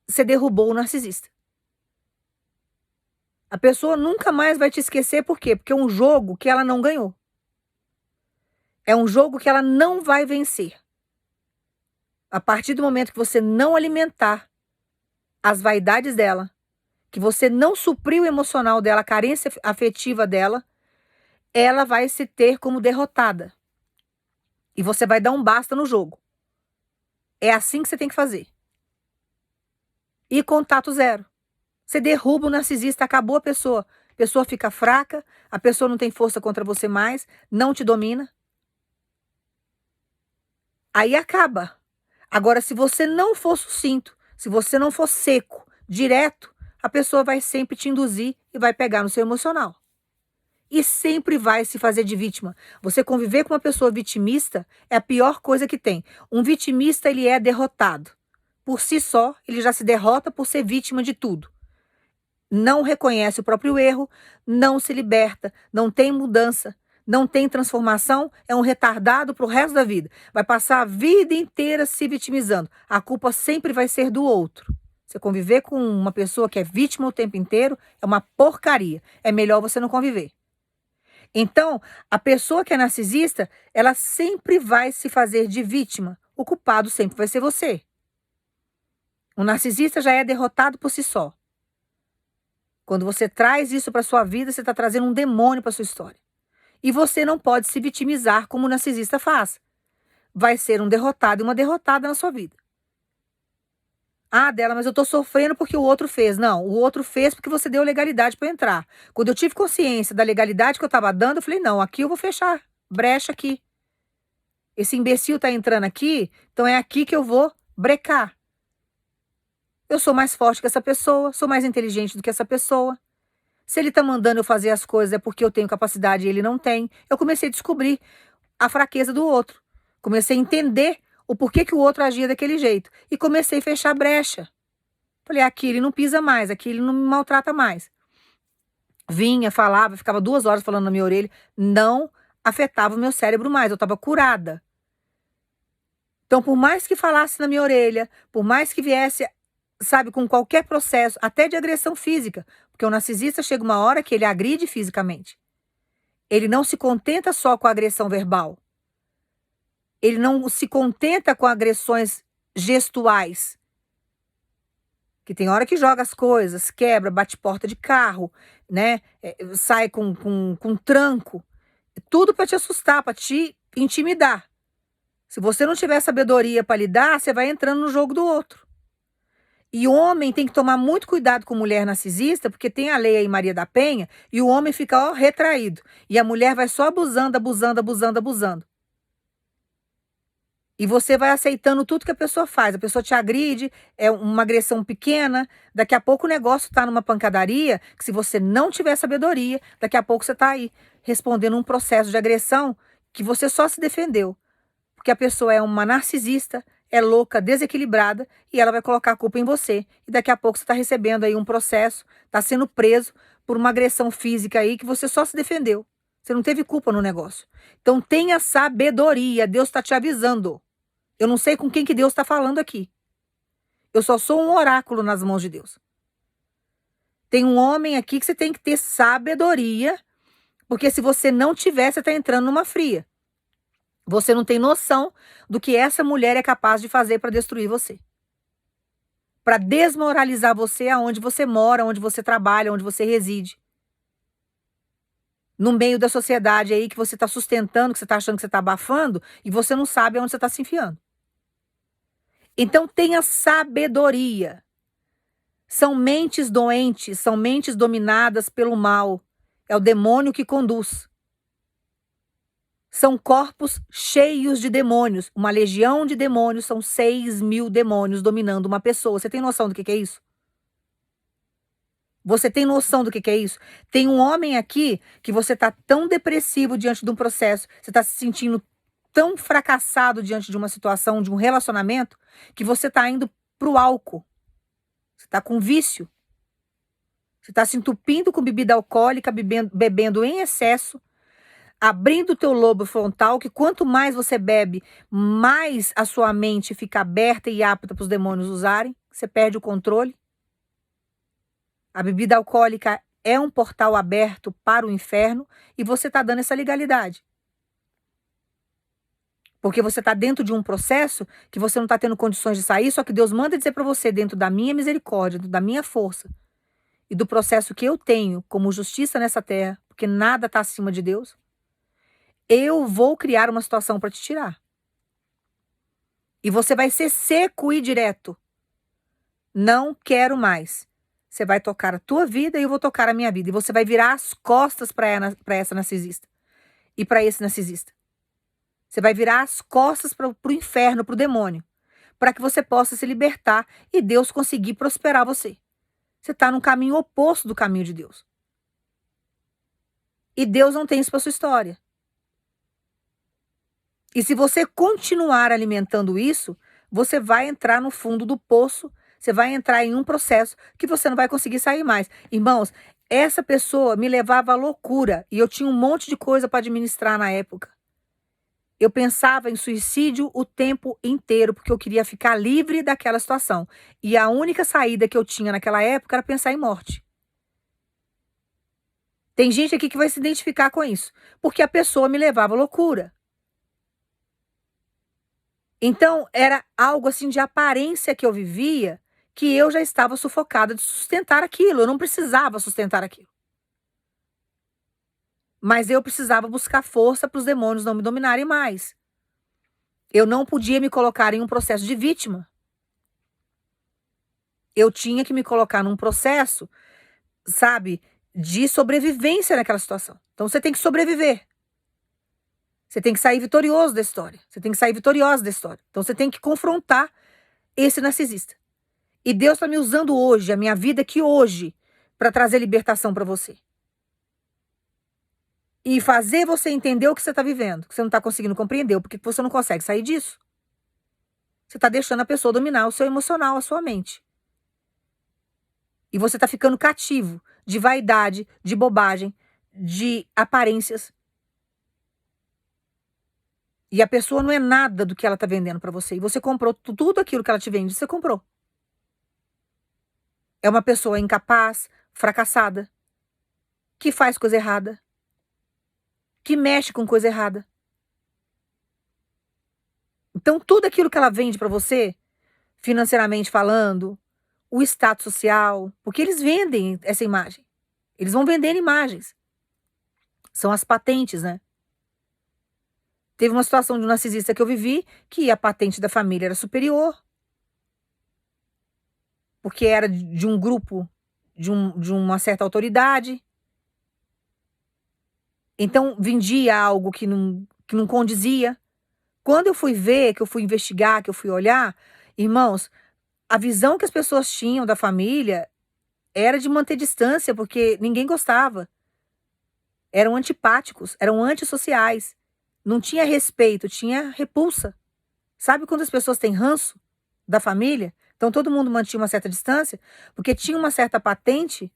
Speaker 1: você derrubou o narcisista. A pessoa nunca mais vai te esquecer, por quê? Porque é um jogo que ela não ganhou. É um jogo que ela não vai vencer. A partir do momento que você não alimentar as vaidades dela, que você não supriu o emocional dela, a carência afetiva dela, ela vai se ter como derrotada. E você vai dar um basta no jogo. É assim que você tem que fazer. E contato zero. Você derruba o narcisista, acabou a pessoa. A pessoa fica fraca, a pessoa não tem força contra você mais, não te domina. Aí acaba. Agora, se você não for sucinto, se você não for seco, direto, a pessoa vai sempre te induzir e vai pegar no seu emocional. E sempre vai se fazer de vítima. Você conviver com uma pessoa vitimista é a pior coisa que tem. Um vitimista, ele é derrotado. Por si só, ele já se derrota por ser vítima de tudo. Não reconhece o próprio erro, não se liberta, não tem mudança, não tem transformação, é um retardado para o resto da vida. Vai passar a vida inteira se vitimizando. A culpa sempre vai ser do outro. Você conviver com uma pessoa que é vítima o tempo inteiro é uma porcaria. É melhor você não conviver. Então, a pessoa que é narcisista, ela sempre vai se fazer de vítima. O culpado sempre vai ser você. O narcisista já é derrotado por si só. Quando você traz isso para sua vida, você está trazendo um demônio para sua história. E você não pode se vitimizar como o narcisista faz. Vai ser um derrotado e uma derrotada na sua vida. Ah, Dela, mas eu estou sofrendo porque o outro fez. Não, o outro fez porque você deu legalidade para entrar. Quando eu tive consciência da legalidade que eu estava dando, eu falei, não, aqui eu vou fechar. Brecha aqui. Esse imbecil está entrando aqui, então é aqui que eu vou brecar. Eu sou mais forte que essa pessoa, sou mais inteligente do que essa pessoa. Se ele está mandando eu fazer as coisas é porque eu tenho capacidade e ele não tem. Eu comecei a descobrir a fraqueza do outro. Comecei a entender o porquê que o outro agia daquele jeito. E comecei a fechar brecha. Falei, aqui ele não pisa mais, aqui ele não me maltrata mais. Vinha, falava, ficava 2 horas falando na minha orelha. Não afetava o meu cérebro mais, eu estava curada. Então, por mais que falasse na minha orelha, por mais que viesse, sabe, com qualquer processo, até de agressão física, porque o narcisista chega uma hora que ele agride fisicamente. Ele não se contenta só com a agressão verbal. Ele não se contenta com agressões gestuais. Que tem hora que joga as coisas, quebra, bate porta de carro, né? Sai com tranco. Tudo para te assustar, para te intimidar. Se você não tiver sabedoria para lidar, você vai entrando no jogo do outro. E o homem tem que tomar muito cuidado com mulher narcisista, porque tem a lei aí Maria da Penha, e o homem fica, retraído. E a mulher vai só abusando, abusando, abusando, abusando. E você vai aceitando tudo que a pessoa faz. A pessoa te agride, é uma agressão pequena. Daqui a pouco o negócio está numa pancadaria, que se você não tiver sabedoria, daqui a pouco você está aí respondendo um processo de agressão que você só se defendeu. Porque a pessoa é uma narcisista, é louca, desequilibrada, e ela vai colocar a culpa em você. E daqui a pouco você está recebendo aí um processo, está sendo preso por uma agressão física aí que você só se defendeu. Você não teve culpa no negócio. Então tenha sabedoria, Deus está te avisando. Eu não sei com quem que Deus está falando aqui. Eu só sou um oráculo nas mãos de Deus. Tem um homem aqui que você tem que ter sabedoria, porque se você não tiver, você está entrando numa fria. Você não tem noção do que essa mulher é capaz de fazer para destruir você. Para desmoralizar você aonde você mora, onde você trabalha, onde você reside. No meio da sociedade aí que você está sustentando, que você está achando que você está abafando, e você não sabe aonde você está se enfiando. Então tenha sabedoria. São mentes doentes, são mentes dominadas pelo mal. É o demônio que conduz. São corpos cheios de demônios. Uma legião de demônios, são 6.000 demônios dominando uma pessoa. Você tem noção do que é isso? Você tem noção do que é isso? Tem um homem aqui que você está tão depressivo diante de um processo, você está se sentindo tão fracassado diante de uma situação, de um relacionamento, que você está indo para o álcool. Você está com vício. Você está se entupindo com bebida alcoólica, bebendo em excesso, abrindo o teu lobo frontal, que quanto mais você bebe, mais a sua mente fica aberta e apta para os demônios usarem. Você perde o controle. A bebida alcoólica é um portal aberto para o inferno e você está dando essa legalidade. Porque você está dentro de um processo que você não está tendo condições de sair, só que Deus manda dizer para você, dentro da minha misericórdia, dentro da minha força e do processo que eu tenho como justiça nessa terra, porque nada está acima de Deus, eu vou criar uma situação para te tirar. E você vai ser seco e direto. Não quero mais. Você vai tocar a tua vida e eu vou tocar a minha vida. E você vai virar as costas para essa narcisista. E para esse narcisista. Você vai virar as costas para o inferno, para o demônio. Para que você possa se libertar e Deus conseguir prosperar você. Você está num caminho oposto do caminho de Deus. E Deus não tem isso para sua história. E se você continuar alimentando isso, você vai entrar no fundo do poço, você vai entrar em um processo que você não vai conseguir sair mais. Irmãos, essa pessoa me levava à loucura e eu tinha um monte de coisa para administrar na época. Eu pensava em suicídio o tempo inteiro, porque eu queria ficar livre daquela situação. E a única saída que eu tinha naquela época era pensar em morte. Tem gente aqui que vai se identificar com isso, porque a pessoa me levava à loucura. Então, era algo assim de aparência que eu vivia, que eu já estava sufocada de sustentar aquilo. Eu não precisava sustentar aquilo. Mas eu precisava buscar força para os demônios não me dominarem mais. Eu não podia me colocar em um processo de vítima. Eu tinha que me colocar num processo, sabe, de sobrevivência naquela situação. Então, você tem que sobreviver. Você tem que sair vitorioso da história. Você tem que sair vitoriosa da história. Então, você tem que confrontar esse narcisista. E Deus está me usando hoje, a minha vida aqui hoje, para trazer libertação para você. E fazer você entender o que você está vivendo, que você não está conseguindo compreender, porque você não consegue sair disso. Você está deixando a pessoa dominar o seu emocional, a sua mente. E você está ficando cativo de vaidade, de bobagem, de aparências. E a pessoa não é nada do que ela está vendendo para você. E você comprou tudo aquilo que ela te vende, você comprou. É uma pessoa incapaz, fracassada, que faz coisa errada, que mexe com coisa errada. Então, tudo aquilo que ela vende para você, financeiramente falando, o status social, porque eles vendem essa imagem. Eles vão vender imagens. São as patentes, né? Teve uma situação de um narcisista que eu vivi, que a patente da família era superior, porque era de um grupo, de uma certa autoridade. Então, vendia algo que não condizia. Quando eu fui ver, que eu fui investigar, que eu fui olhar, irmãos, a visão que as pessoas tinham da família era de manter distância, porque ninguém gostava. Eram antipáticos, eram antissociais. Não tinha respeito, tinha repulsa. Sabe quando as pessoas têm ranço da família? Então todo mundo mantinha uma certa distância, porque tinha uma certa patente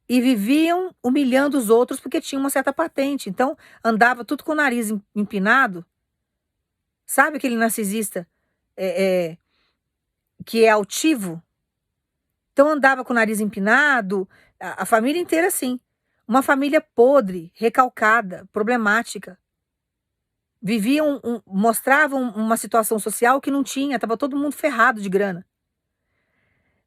Speaker 1: e viviam humilhando os outros porque tinha uma certa patente. Então andava tudo com o nariz empinado. Sabe aquele narcisista que é altivo. Então andava com o nariz empinado, a família inteira assim. Uma família podre, recalcada, problemática. Viviam, mostravam uma situação social que não tinha, estava todo mundo ferrado de grana.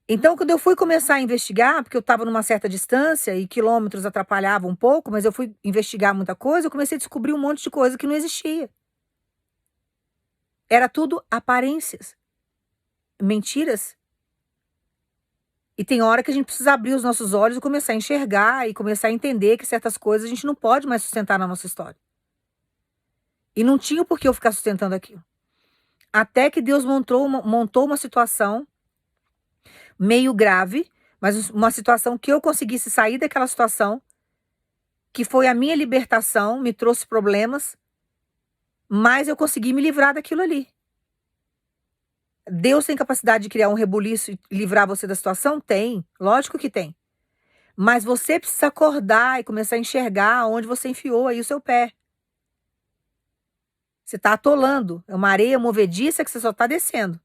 Speaker 1: Então, quando eu fui começar a investigar, porque eu estava numa certa distância e quilômetros atrapalhavam um pouco, mas eu fui investigar muita coisa, eu comecei a descobrir um monte de coisa que não existia. Era tudo aparências, mentiras. E tem hora que a gente precisa abrir os nossos olhos e começar a enxergar e começar a entender que certas coisas a gente não pode mais sustentar na nossa história. E não tinha por que eu ficar sustentando aquilo. Até que Deus montou uma situação meio grave, mas uma situação que eu conseguisse sair daquela situação, que foi a minha libertação, me trouxe problemas, mas eu consegui me livrar daquilo ali. Deus tem capacidade de criar um rebuliço e livrar você da situação? Tem, lógico que tem. Mas você precisa acordar e começar a enxergar onde você enfiou aí o seu pé. Você está atolando, é uma areia movediça que você só está descendo.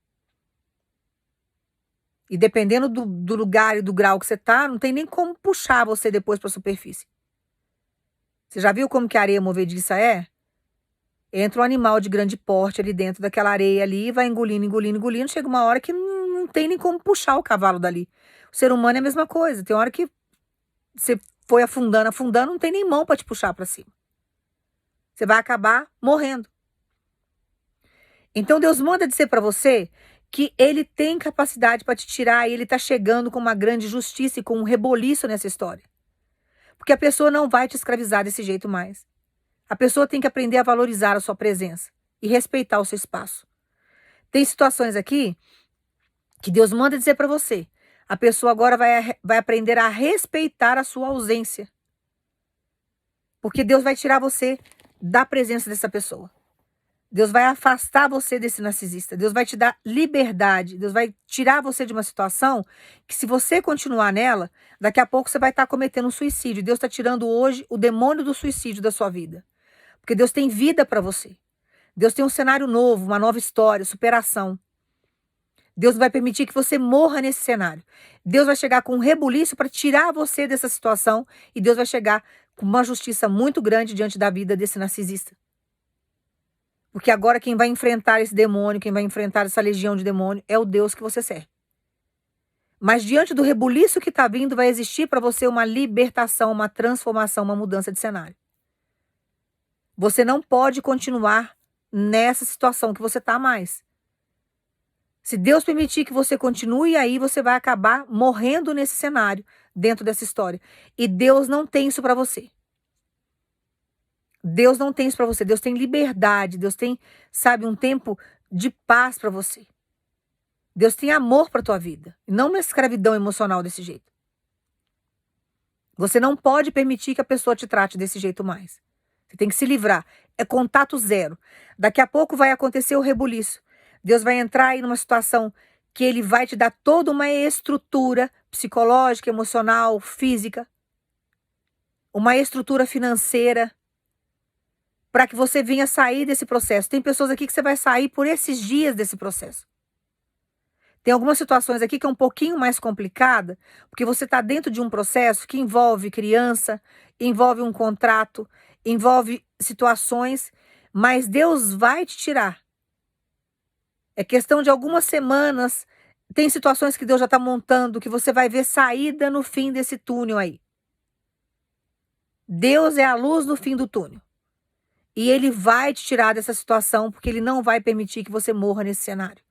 Speaker 1: E dependendo do lugar e do grau que você está, não tem nem como puxar você depois para a superfície. Você já viu como que a areia movediça é? Entra um animal de grande porte ali dentro daquela areia ali, vai engolindo, engolindo, engolindo, chega uma hora que não tem nem como puxar o cavalo dali. O ser humano é a mesma coisa, tem hora que você foi afundando, afundando, não tem nem mão para te puxar para cima. Você vai acabar morrendo. Então Deus manda dizer para você que ele tem capacidade para te tirar e ele está chegando com uma grande justiça e com um reboliço nessa história. Porque a pessoa não vai te escravizar desse jeito mais. A pessoa tem que aprender a valorizar a sua presença e respeitar o seu espaço. Tem situações aqui que Deus manda dizer para você. A pessoa agora vai aprender a respeitar a sua ausência. Porque Deus vai tirar você da presença dessa pessoa. Deus vai afastar você desse narcisista. Deus vai te dar liberdade. Deus vai tirar você de uma situação que, se você continuar nela, daqui a pouco você vai estar cometendo um suicídio. Deus está tirando hoje o demônio do suicídio da sua vida. Porque Deus tem vida para você. Deus tem um cenário novo, uma nova história, superação. Deus vai permitir que você morra nesse cenário. Deus vai chegar com um rebuliço para tirar você dessa situação. E Deus vai chegar com uma justiça muito grande diante da vida desse narcisista. Porque agora quem vai enfrentar esse demônio, quem vai enfrentar essa legião de demônio é o Deus que você serve. Mas diante do rebuliço que está vindo, vai existir para você uma libertação, uma transformação, uma mudança de cenário. Você não pode continuar nessa situação que você está mais. Se Deus permitir que você continue aí, você vai acabar morrendo nesse cenário, dentro dessa história. E Deus não tem isso para você. Deus não tem isso para você. Deus tem liberdade. Deus tem, sabe, um tempo de paz para você. Deus tem amor para tua vida. Não uma escravidão emocional desse jeito. Você não pode permitir que a pessoa te trate desse jeito mais. Você tem que se livrar. É contato zero. Daqui a pouco vai acontecer o rebuliço. Deus vai entrar aí numa situação que ele vai te dar toda uma estrutura psicológica, emocional, física. Uma estrutura financeira. Para que você venha sair desse processo. Tem pessoas aqui que você vai sair por esses dias desse processo. Tem algumas situações aqui que é um pouquinho mais complicada, porque você está dentro de um processo que envolve criança, envolve um contrato, envolve situações, mas Deus vai te tirar. É questão de algumas semanas. Tem situações que Deus já está montando, que você vai ver saída no fim desse túnel aí. Deus é a luz no fim do túnel. E ele vai te tirar dessa situação, porque ele não vai permitir que você morra nesse cenário.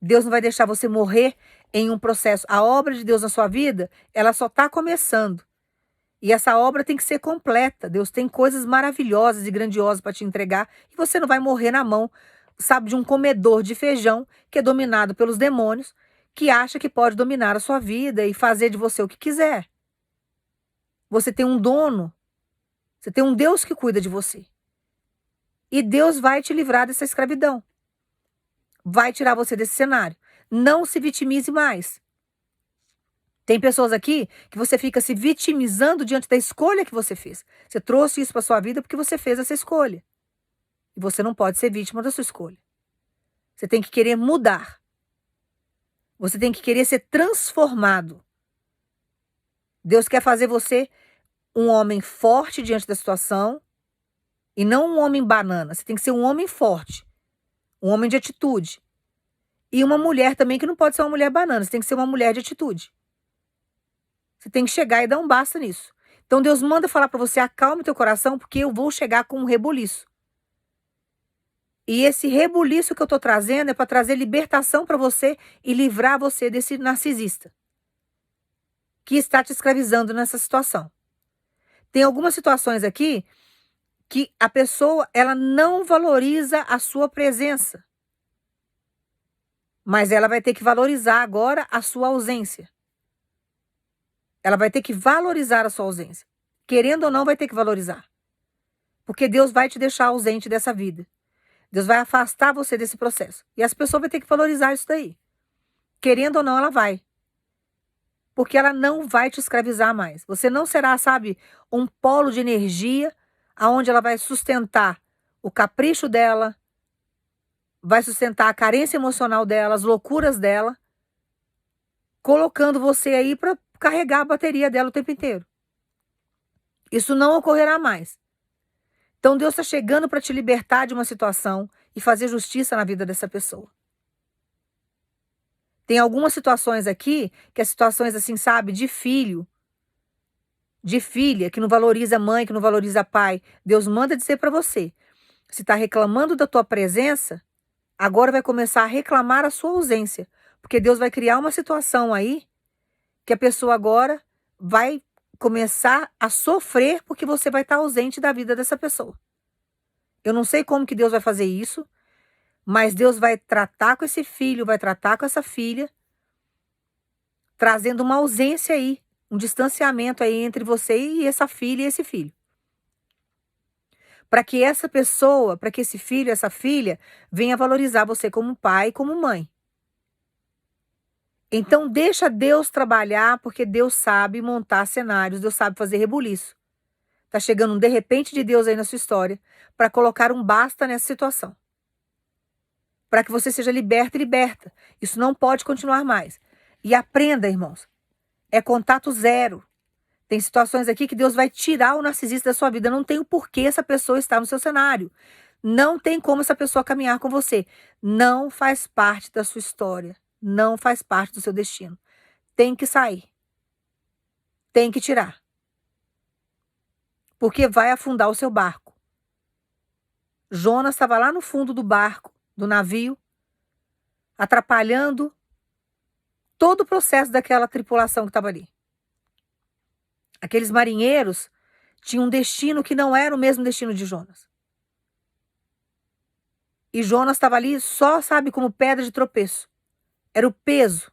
Speaker 1: Deus não vai deixar você morrer em um processo. A obra de Deus na sua vida, ela só está começando. E essa obra tem que ser completa. Deus tem coisas maravilhosas e grandiosas para te entregar. E você não vai morrer na mão, sabe, de um comedor de feijão que é dominado pelos demônios, que acha que pode dominar a sua vida e fazer de você o que quiser. Você tem um dono. Você tem um Deus que cuida de você. E Deus vai te livrar dessa escravidão. Vai tirar você desse cenário. Não se vitimize mais. Tem pessoas aqui que você fica se vitimizando diante da escolha que você fez. Você trouxe isso para sua vida porque você fez essa escolha. E você não pode ser vítima da sua escolha. Você tem que querer mudar. Você tem que querer ser transformado. Deus quer fazer você um homem forte diante da situação e não um homem banana. Você tem que ser um homem forte, um homem de atitude. E uma mulher também que não pode ser uma mulher banana, você tem que ser uma mulher de atitude. Você tem que chegar e dar um basta nisso. Então Deus manda falar para você: acalme teu coração, porque eu vou chegar com um rebuliço. E esse rebuliço que eu estou trazendo é para trazer libertação para você e livrar você desse narcisista que está te escravizando nessa situação. Tem algumas situações aqui que a pessoa, ela não valoriza a sua presença, mas ela vai ter que valorizar agora a sua ausência. Ela vai ter que valorizar a sua ausência. Querendo ou não, vai ter que valorizar. Porque Deus vai te deixar ausente dessa vida. Deus vai afastar você desse processo. E as pessoas vão ter que valorizar isso daí. Querendo ou não, ela vai. Porque ela não vai te escravizar mais. Você não será, sabe, um polo de energia aonde ela vai sustentar o capricho dela, vai sustentar a carência emocional dela, as loucuras dela, colocando você aí para carregar a bateria dela o tempo inteiro. Isso não ocorrerá mais. Então Deus está chegando para te libertar de uma situação e fazer justiça na vida dessa pessoa. Tem algumas situações aqui, que é situações assim, sabe, de filho, de filha, que não valoriza a mãe, que não valoriza pai. Deus manda dizer para você: se está reclamando da tua presença, agora vai começar a reclamar a sua ausência. Porque Deus vai criar uma situação aí, que a pessoa agora vai começar a sofrer porque você vai estar ausente da vida dessa pessoa. Eu não sei como que Deus vai fazer isso, mas Deus vai tratar com esse filho, vai tratar com essa filha, trazendo uma ausência aí, um distanciamento aí entre você e essa filha e esse filho. Para que essa pessoa, para que esse filho, essa filha, venha valorizar você como pai e como mãe. Então deixa Deus trabalhar, porque Deus sabe montar cenários, Deus sabe fazer rebuliço. Tá chegando um de repente de Deus aí na sua história, para colocar um basta nessa situação. Para que você seja liberta e liberta. Isso não pode continuar mais. E aprenda, irmãos, é contato zero. Tem situações aqui que Deus vai tirar o narcisista da sua vida. Não tem o porquê essa pessoa estar no seu cenário. Não tem como essa pessoa caminhar com você. Não faz parte da sua história. Não faz parte do seu destino. Tem que sair. Tem que tirar. Porque vai afundar o seu barco. Jonas estava lá no fundo do barco, do navio, atrapalhando todo o processo daquela tripulação que estava ali. Aqueles marinheiros tinham um destino que não era o mesmo destino de Jonas. E Jonas estava ali só, sabe, como pedra de tropeço. Era o peso.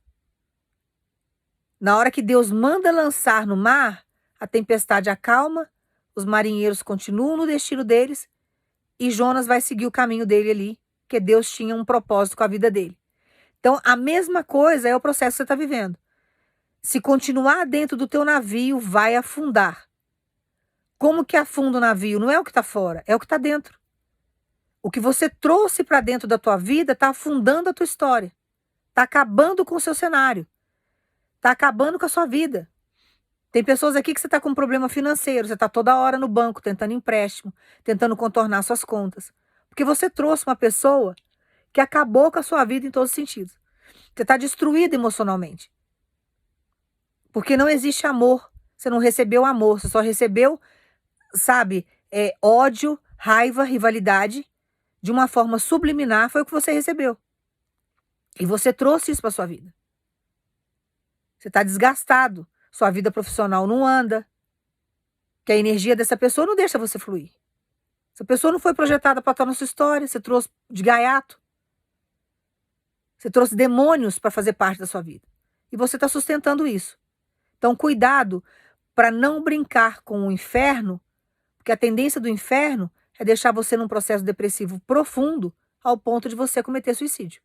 Speaker 1: Na hora que Deus manda lançar no mar, a tempestade acalma, os marinheiros continuam no destino deles e Jonas vai seguir o caminho dele ali, porque Deus tinha um propósito com a vida dele. Então, a mesma coisa é o processo que você está vivendo. Se continuar dentro do teu navio, vai afundar. Como que afunda o navio? Não é o que está fora, é o que está dentro. O que você trouxe para dentro da tua vida está afundando a tua história. Está acabando com o seu cenário. Está acabando com a sua vida. Tem pessoas aqui que você está com um problema financeiro, você está toda hora no banco tentando empréstimo, tentando contornar suas contas. Porque você trouxe uma pessoa que acabou com a sua vida em todos os sentidos. Você está destruído emocionalmente. Porque não existe amor. Você não recebeu amor, você só recebeu, sabe, ódio, raiva, rivalidade, de uma forma subliminar, foi o que você recebeu. E você trouxe isso para sua vida. Você está desgastado. Sua vida profissional não anda. Que a energia dessa pessoa não deixa você fluir. Essa pessoa não foi projetada para estar na sua história. Você trouxe de gaiato. Você trouxe demônios para fazer parte da sua vida. E você está sustentando isso. Então, cuidado para não brincar com o inferno, porque a tendência do inferno é deixar você num processo depressivo profundo ao ponto de você cometer suicídio.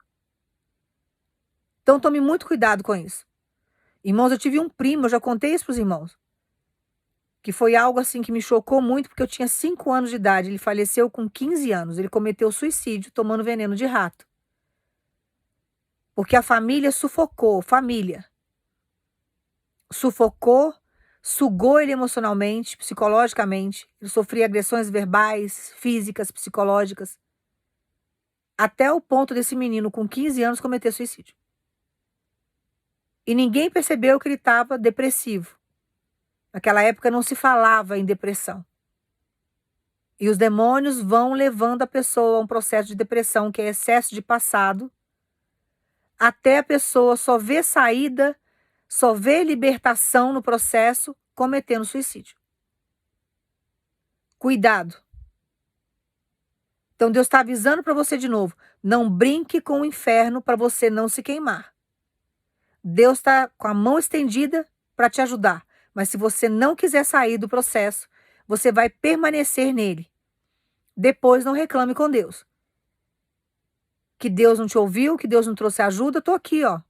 Speaker 1: Então, tome muito cuidado com isso. Irmãos, eu tive um primo, eu já contei isso para os irmãos, que foi algo assim que me chocou muito, porque eu tinha 5 anos de idade, ele faleceu com 15 anos, ele cometeu suicídio tomando veneno de rato. Porque a família sufocou, sufocou, sugou ele emocionalmente, psicologicamente. Ele sofria agressões verbais, físicas, psicológicas, até o ponto desse menino com 15 anos cometer suicídio. E ninguém percebeu que ele estava depressivo. Naquela época não se falava em depressão. E os demônios vão levando a pessoa a um processo de depressão, que é excesso de passado, até a pessoa só ver saída, só ver libertação no processo, cometendo suicídio. Cuidado. Então Deus está avisando para você de novo, não brinque com o inferno para você não se queimar. Deus está com a mão estendida para te ajudar, mas se você não quiser sair do processo, você vai permanecer nele. Depois não reclame com Deus. Que Deus não te ouviu, que Deus não trouxe ajuda, eu estou aqui, ó.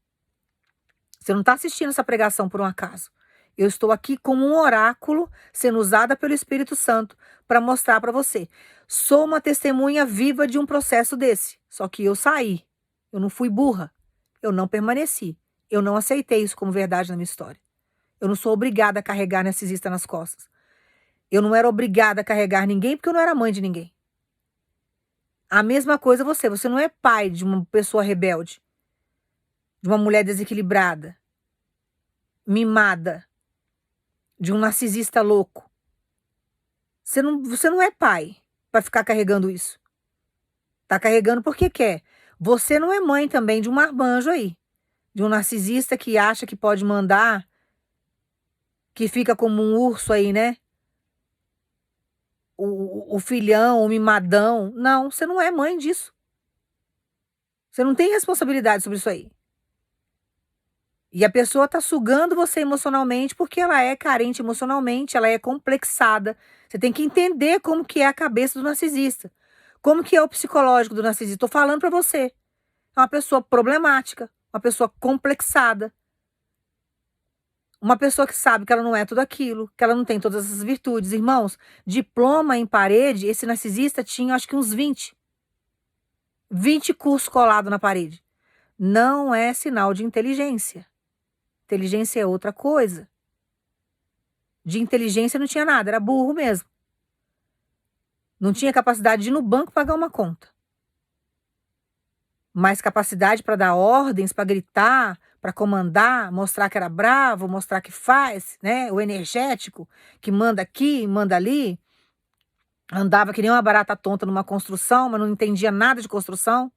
Speaker 1: Você não está assistindo essa pregação por um acaso. Eu estou aqui como um oráculo sendo usada pelo Espírito Santo para mostrar para você. Sou uma testemunha viva de um processo desse. Só que eu saí. Eu não fui burra. Eu não permaneci. Eu não aceitei isso como verdade na minha história. Eu não sou obrigada a carregar narcisista nas costas. Eu não era obrigada a carregar ninguém porque eu não era mãe de ninguém. A mesma coisa você. Você não é pai de uma pessoa rebelde. De uma mulher desequilibrada. Mimada. De um narcisista louco. Você não é pai para ficar carregando isso. Tá carregando porque quer. Você não é mãe também de um marmanjo aí. De um narcisista que acha que pode mandar, que fica como um urso aí, né? O filhão, o mimadão. Não, você não é mãe disso. Você não tem responsabilidade sobre isso aí. E a pessoa tá sugando você emocionalmente porque ela é carente emocionalmente, ela é complexada. Você tem que entender como que é a cabeça do narcisista. Como que é o psicológico do narcisista. Tô falando pra você. É uma pessoa problemática, uma pessoa complexada. Uma pessoa que sabe que ela não é tudo aquilo, que ela não tem todas essas virtudes. Irmãos, diploma em parede, esse narcisista tinha acho que uns 20. 20 cursos colados na parede. Não é sinal de inteligência. Inteligência é outra coisa. De inteligência não tinha nada, era burro mesmo. Não tinha capacidade de ir no banco pagar uma conta. Mas capacidade para dar ordens, para gritar, para comandar, mostrar que era bravo, mostrar que faz, né? O energético, que manda aqui, manda ali. Andava que nem uma barata tonta numa construção, mas não entendia nada de construção.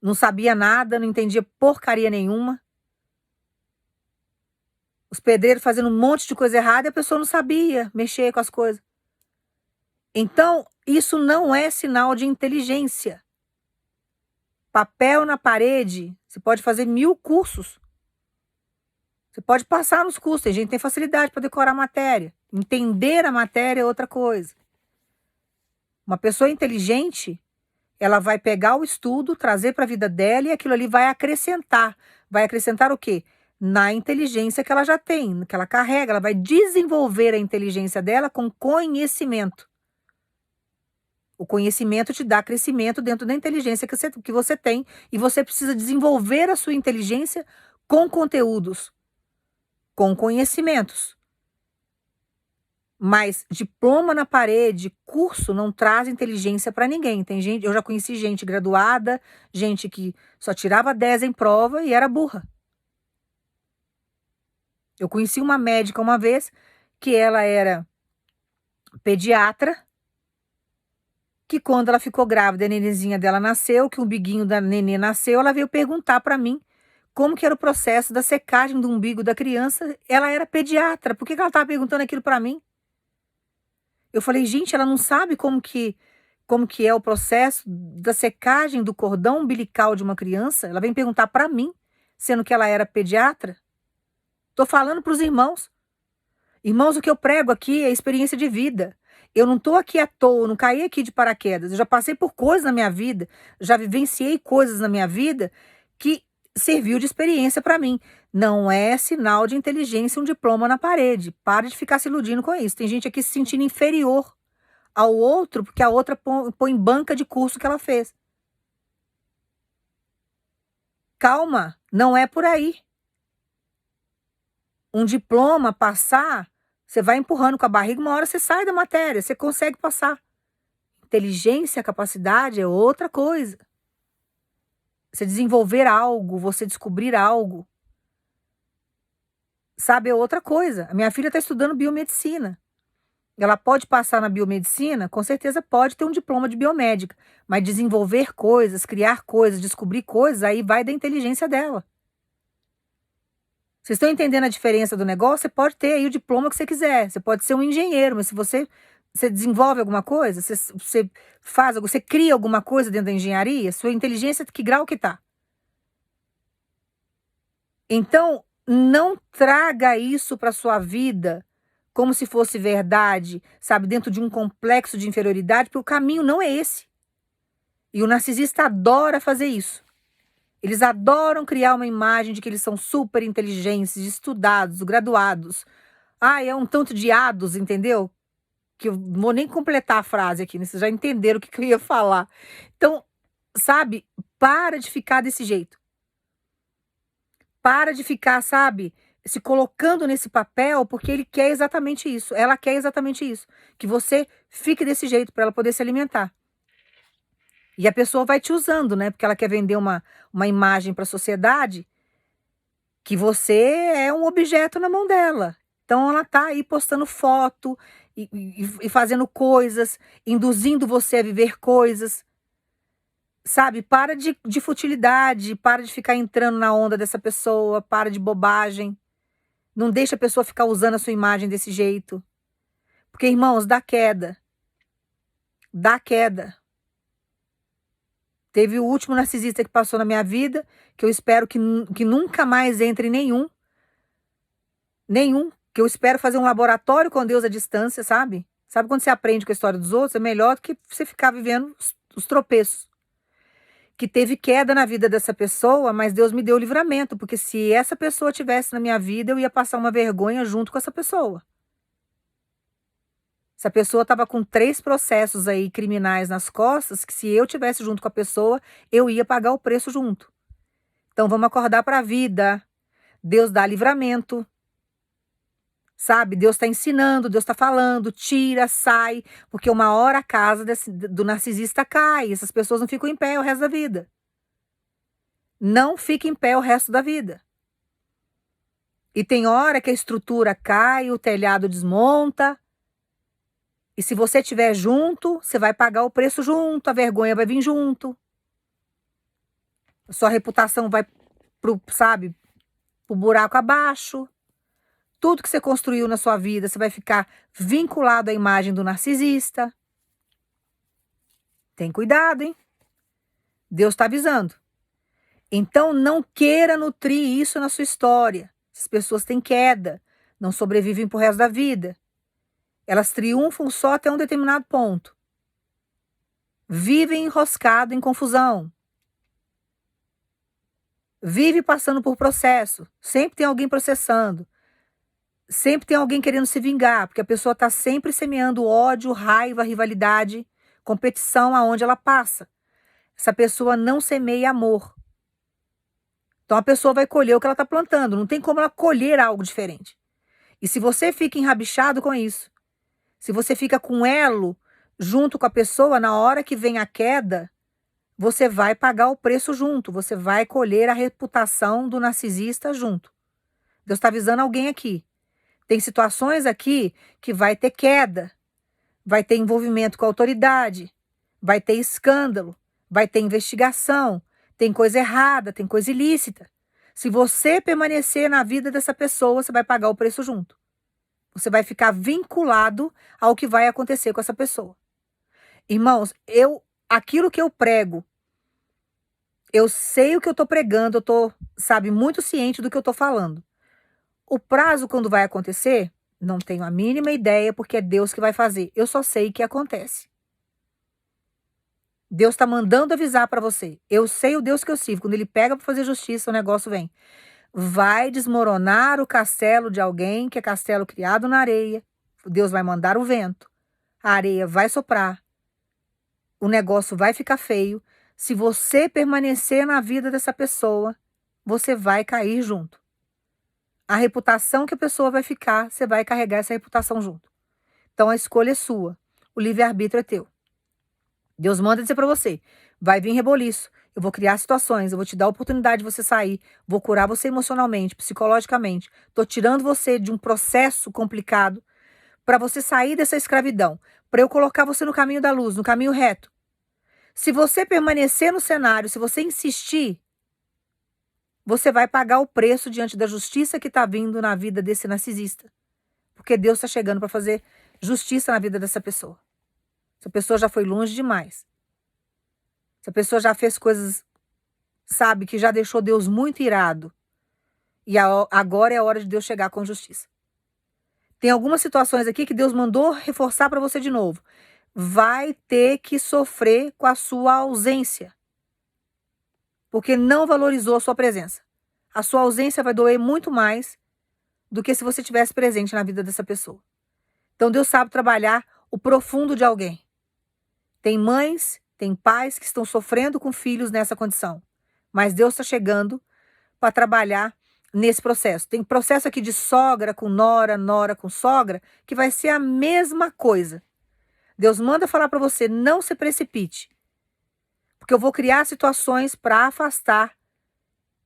Speaker 1: Não sabia nada, não entendia porcaria nenhuma. Os pedreiros fazendo um monte de coisa errada e a pessoa não sabia mexer com as coisas. Então, isso não é sinal de inteligência. Papel na parede, você pode fazer 1000 cursos. Você pode passar nos cursos, tem gente que tem facilidade para decorar a matéria. Entender a matéria é outra coisa. Uma pessoa inteligente, ela vai pegar o estudo, trazer para a vida dela e aquilo ali vai acrescentar. Vai acrescentar o quê? Na inteligência que ela já tem, que ela carrega, ela vai desenvolver a inteligência dela com conhecimento. O conhecimento te dá crescimento dentro da inteligência que você tem e você precisa desenvolver a sua inteligência com conteúdos, com conhecimentos. Mas diploma na parede, curso não traz inteligência para ninguém. Tem gente, eu já conheci gente graduada, gente que só tirava 10 em prova e era burra. Eu conheci uma médica uma vez que ela era pediatra, que quando ela ficou grávida, a nenenzinha dela nasceu, que o umbiguinho da nenê nasceu, ela veio perguntar para mim como que era o processo da secagem do umbigo da criança. Ela era pediatra, por que ela estava perguntando aquilo para mim? Eu falei, gente, ela não sabe como que é o processo da secagem do cordão umbilical de uma criança? Ela vem perguntar para mim, sendo que ela era pediatra? Tô falando para os irmãos. Irmãos, o que eu prego aqui é experiência de vida. Eu não estou aqui à toa, eu não caí aqui de paraquedas. Eu já passei por coisas na minha vida, já vivenciei coisas na minha vida que serviu de experiência para mim. Não é sinal de inteligência um diploma na parede. Para de ficar se iludindo com isso. Tem gente aqui se sentindo inferior ao outro porque a outra põe banca de curso que ela fez. Calma, não é por aí. Um diploma, passar, você vai empurrando com a barriga, uma hora você sai da matéria, você consegue passar. Inteligência, capacidade é outra coisa. Você desenvolver algo, você descobrir algo, sabe, é outra coisa. A minha filha está estudando biomedicina. Ela pode passar na biomedicina? Com certeza pode ter um diploma de biomédica, mas desenvolver coisas, criar coisas, descobrir coisas, aí vai da inteligência dela. Vocês estão entendendo a diferença do negócio? Você pode ter aí o diploma que você quiser, você pode ser um engenheiro, mas se você desenvolve alguma coisa, você faz, você cria alguma coisa dentro da engenharia, sua inteligência, que grau que tá? Então, não traga isso para sua vida como se fosse verdade, sabe, dentro de um complexo de inferioridade, porque o caminho não é esse. E o narcisista adora fazer isso. Eles adoram criar uma imagem de que eles são super inteligentes, estudados, graduados. Ah, é um tanto de hados, entendeu? Que eu não vou nem completar a frase aqui, né? Vocês já entenderam o que eu ia falar. Então, sabe, para de ficar desse jeito. Para de ficar, sabe, se colocando nesse papel, porque ele quer exatamente isso. Ela quer exatamente isso. Que você fique desse jeito para ela poder se alimentar. E a pessoa vai te usando, né? Porque ela quer vender uma imagem para a sociedade que você é um objeto na mão dela. Então ela tá aí postando foto e fazendo coisas, induzindo você a viver coisas. Sabe, para de futilidade, para de ficar entrando na onda dessa pessoa, para de bobagem. Não deixa a pessoa ficar usando a sua imagem desse jeito. Porque, irmãos, dá queda. Dá queda. Teve o último narcisista que passou na minha vida, que eu espero que nunca mais entre nenhum. Nenhum. Que eu espero fazer um laboratório com Deus à distância, sabe? Sabe quando você aprende com a história dos outros? É melhor do que você ficar vivendo os tropeços. Que teve queda na vida dessa pessoa, mas Deus me deu o livramento, porque se essa pessoa tivesse na minha vida, eu ia passar uma vergonha junto com essa pessoa. Essa pessoa estava com 3 processos aí criminais nas costas, que se eu tivesse junto com a pessoa, eu ia pagar o preço junto. Então vamos acordar para a vida. Deus dá livramento. Sabe? Deus está ensinando, Deus está falando, tira, sai, porque uma hora a casa do narcisista cai, essas pessoas não ficam em pé o resto da vida. Não fica em pé o resto da vida. E tem hora que a estrutura cai, o telhado desmonta, e se você estiver junto, você vai pagar o preço junto, a vergonha vai vir junto. A sua reputação vai sabe, pro buraco abaixo. Tudo que você construiu na sua vida, você vai ficar vinculado à imagem do narcisista. Tem cuidado, hein? Deus está avisando. Então, não queira nutrir isso na sua história. As pessoas têm queda, não sobrevivem pro resto da vida. Elas triunfam só até um determinado ponto. Vivem enroscado em confusão. Vive passando por processo. Sempre tem alguém processando. Sempre tem alguém querendo se vingar, porque a pessoa está sempre semeando ódio, raiva, rivalidade, competição aonde ela passa. Essa pessoa não semeia amor. Então a pessoa vai colher o que ela está plantando. Não tem como ela colher algo diferente. E se você fica enrabixado com isso, se você fica com elo junto com a pessoa, na hora que vem a queda, você vai pagar o preço junto. Você vai colher a reputação do narcisista junto. Deus está avisando alguém aqui. Tem situações aqui que vai ter queda, vai ter envolvimento com a autoridade, vai ter escândalo, vai ter investigação, tem coisa errada, tem coisa ilícita. Se você permanecer na vida dessa pessoa, você vai pagar o preço junto. Você vai ficar vinculado ao que vai acontecer com essa pessoa. Irmãos, aquilo que eu prego, eu sei o que eu estou pregando, eu estou, sabe, muito ciente do que eu estou falando. O prazo, quando vai acontecer, não tenho a mínima ideia, porque é Deus que vai fazer. Eu só sei que acontece. Deus está mandando avisar para você. Eu sei o Deus que eu sirvo. Quando ele pega para fazer justiça, o negócio vem. Vai desmoronar o castelo de alguém, que é castelo criado na areia. Deus vai mandar o vento. A areia vai soprar. O negócio vai ficar feio. Se você permanecer na vida dessa pessoa, você vai cair junto. A reputação que a pessoa vai ficar, você vai carregar essa reputação junto. Então a escolha é sua. O livre-arbítrio é teu. Deus manda dizer para você, vai vir reboliço. Eu vou criar situações, eu vou te dar a oportunidade de você sair, vou curar você emocionalmente, psicologicamente. Estou tirando você de um processo complicado para você sair dessa escravidão, para eu colocar você no caminho da luz, no caminho reto. Se você permanecer no cenário, se você insistir, você vai pagar o preço diante da justiça que está vindo na vida desse narcisista. Porque Deus está chegando para fazer justiça na vida dessa pessoa. Essa pessoa já foi longe demais. Essa pessoa já fez coisas, sabe, que já deixou Deus muito irado. E agora é a hora de Deus chegar com justiça. Tem algumas situações aqui que Deus mandou reforçar para você de novo. Vai ter que sofrer com a sua ausência. Porque não valorizou a sua presença. A sua ausência vai doer muito mais do que se você estivesse presente na vida dessa pessoa. Então Deus sabe trabalhar o profundo de alguém. Tem mães, tem pais que estão sofrendo com filhos nessa condição. Mas Deus está chegando para trabalhar nesse processo. Tem processo aqui de sogra com nora, nora com sogra, que vai ser a mesma coisa. Deus manda falar para você, não se precipite. Porque eu vou criar situações para afastar.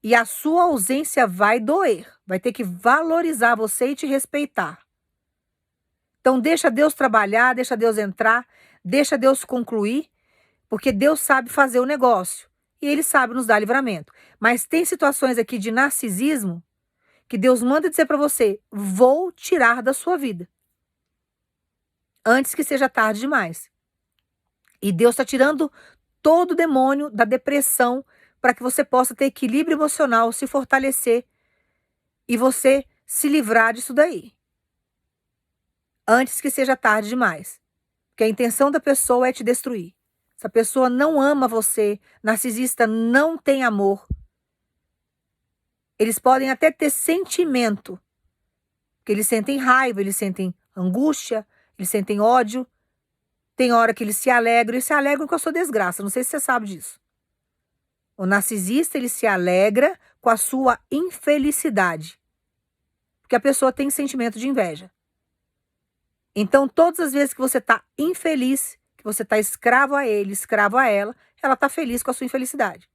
Speaker 1: E a sua ausência vai doer. Vai ter que valorizar você e te respeitar. Então deixa Deus trabalhar, deixa Deus entrar, deixa Deus concluir, porque Deus sabe fazer o negócio. E Ele sabe nos dar livramento. Mas tem situações aqui de narcisismo que Deus manda dizer para você, vou tirar da sua vida. Antes que seja tarde demais. E Deus está tirando todo o demônio da depressão para que você possa ter equilíbrio emocional, se fortalecer e você se livrar disso daí. Antes que seja tarde demais. Porque a intenção da pessoa é te destruir. Essa pessoa não ama você, narcisista não tem amor. Eles podem até ter sentimento. Porque eles sentem raiva, eles sentem angústia, eles sentem ódio. Tem hora que eles se alegram com a sua desgraça. Não sei se você sabe disso. O narcisista, ele se alegra com a sua infelicidade. Porque a pessoa tem sentimento de inveja. Então, todas as vezes que você está infeliz, que você está escravo a ele, escravo a ela está feliz com a sua infelicidade.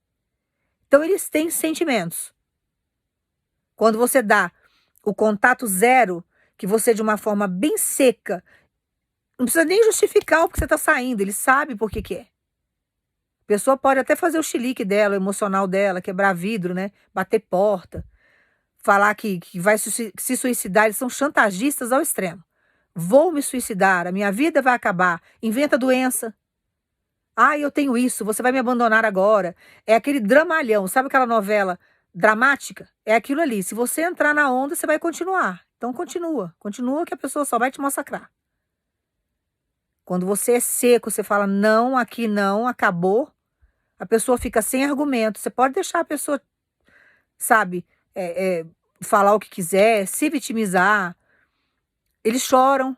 Speaker 1: Então, eles têm sentimentos. Quando você dá o contato zero, que você de uma forma bem seca, não precisa nem justificar o que você está saindo, ele sabe por que é. A pessoa pode até fazer o chilique dela, o emocional dela, quebrar vidro, né? Bater porta, falar que vai se suicidar, eles são chantagistas ao extremo. Vou me suicidar, a minha vida vai acabar, inventa doença. Ah, eu tenho isso, você vai me abandonar agora. É aquele dramalhão, sabe aquela novela dramática? É aquilo ali, se você entrar na onda, você vai continuar. Então continua que a pessoa só vai te massacrar. Quando você é seco, você fala não, aqui não, acabou. A pessoa fica sem argumento. Você pode deixar a pessoa, sabe, falar o que quiser, se vitimizar. Eles choram,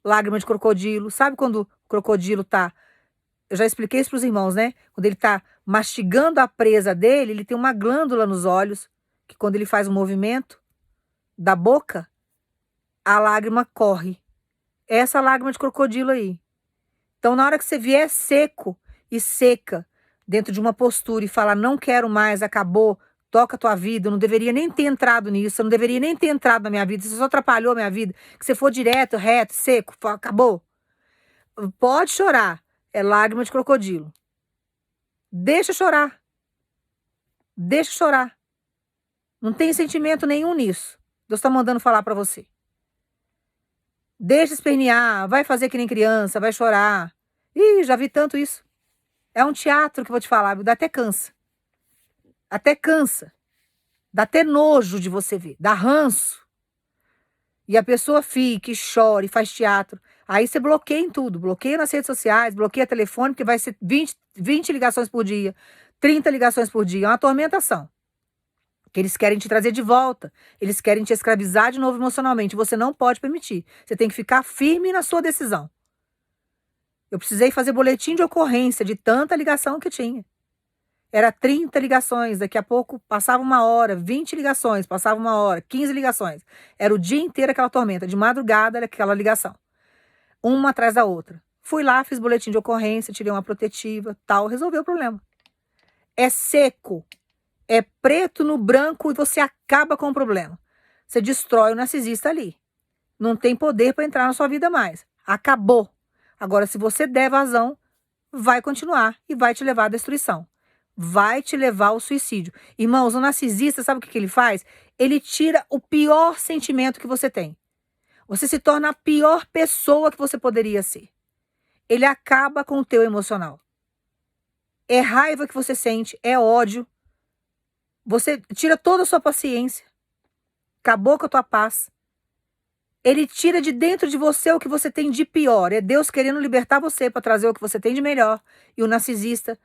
Speaker 1: lágrima de crocodilo. Sabe quando o crocodilo tá... Eu já expliquei isso para os irmãos, né? Quando ele tá mastigando a presa dele, ele tem uma glândula nos olhos, que quando ele faz um movimento da boca, a lágrima corre. É essa lágrima de crocodilo aí. Então, na hora que você vier seco e seca, dentro de uma postura e falar, não quero mais, acabou, toca a tua vida, eu não deveria nem ter entrado nisso, eu não deveria nem ter entrado na minha vida, você só atrapalhou a minha vida, que você for direto, reto, seco, acabou. Pode chorar, é lágrima de crocodilo. Deixa chorar. Deixa chorar. Não tem sentimento nenhum nisso. Deus está mandando falar para você. Deixa espernear, vai fazer que nem criança, vai chorar. Ih, já vi tanto isso. É um teatro que eu vou te falar, dá até cansa. Até cansa. Dá até nojo de você ver, dá ranço. E a pessoa fica e chora e faz teatro. Aí você bloqueia em tudo, bloqueia nas redes sociais, bloqueia telefone, porque vai ser 20 ligações por dia, 30 ligações por dia, é uma atormentação. Que eles querem te trazer de volta, eles querem te escravizar de novo emocionalmente, você não pode permitir, você tem que ficar firme na sua decisão. Eu precisei fazer boletim de ocorrência de tanta ligação que tinha. Era 30 ligações, daqui a pouco passava 1 hora, 20 ligações, passava 1 hora, 15 ligações. Era o dia inteiro aquela tormenta, de madrugada era aquela ligação, uma atrás da outra. Fui lá, fiz boletim de ocorrência, tirei uma protetiva, tal, resolveu o problema. É seco, é preto no branco e você acaba com o problema. Você destrói o narcisista ali. Não tem poder para entrar na sua vida mais. Acabou. Agora, se você der vazão, vai continuar e vai te levar à destruição. Vai te levar ao suicídio. Irmãos, o narcisista, sabe o que ele faz? Ele tira o pior sentimento que você tem. Você se torna a pior pessoa que você poderia ser. Ele acaba com o teu emocional. É raiva que você sente, é ódio. Você tira toda a sua paciência. Acabou com a tua paz. Ele tira de dentro de você o que você tem de pior. É Deus querendo libertar você para trazer o que você tem de melhor. E o narcisista,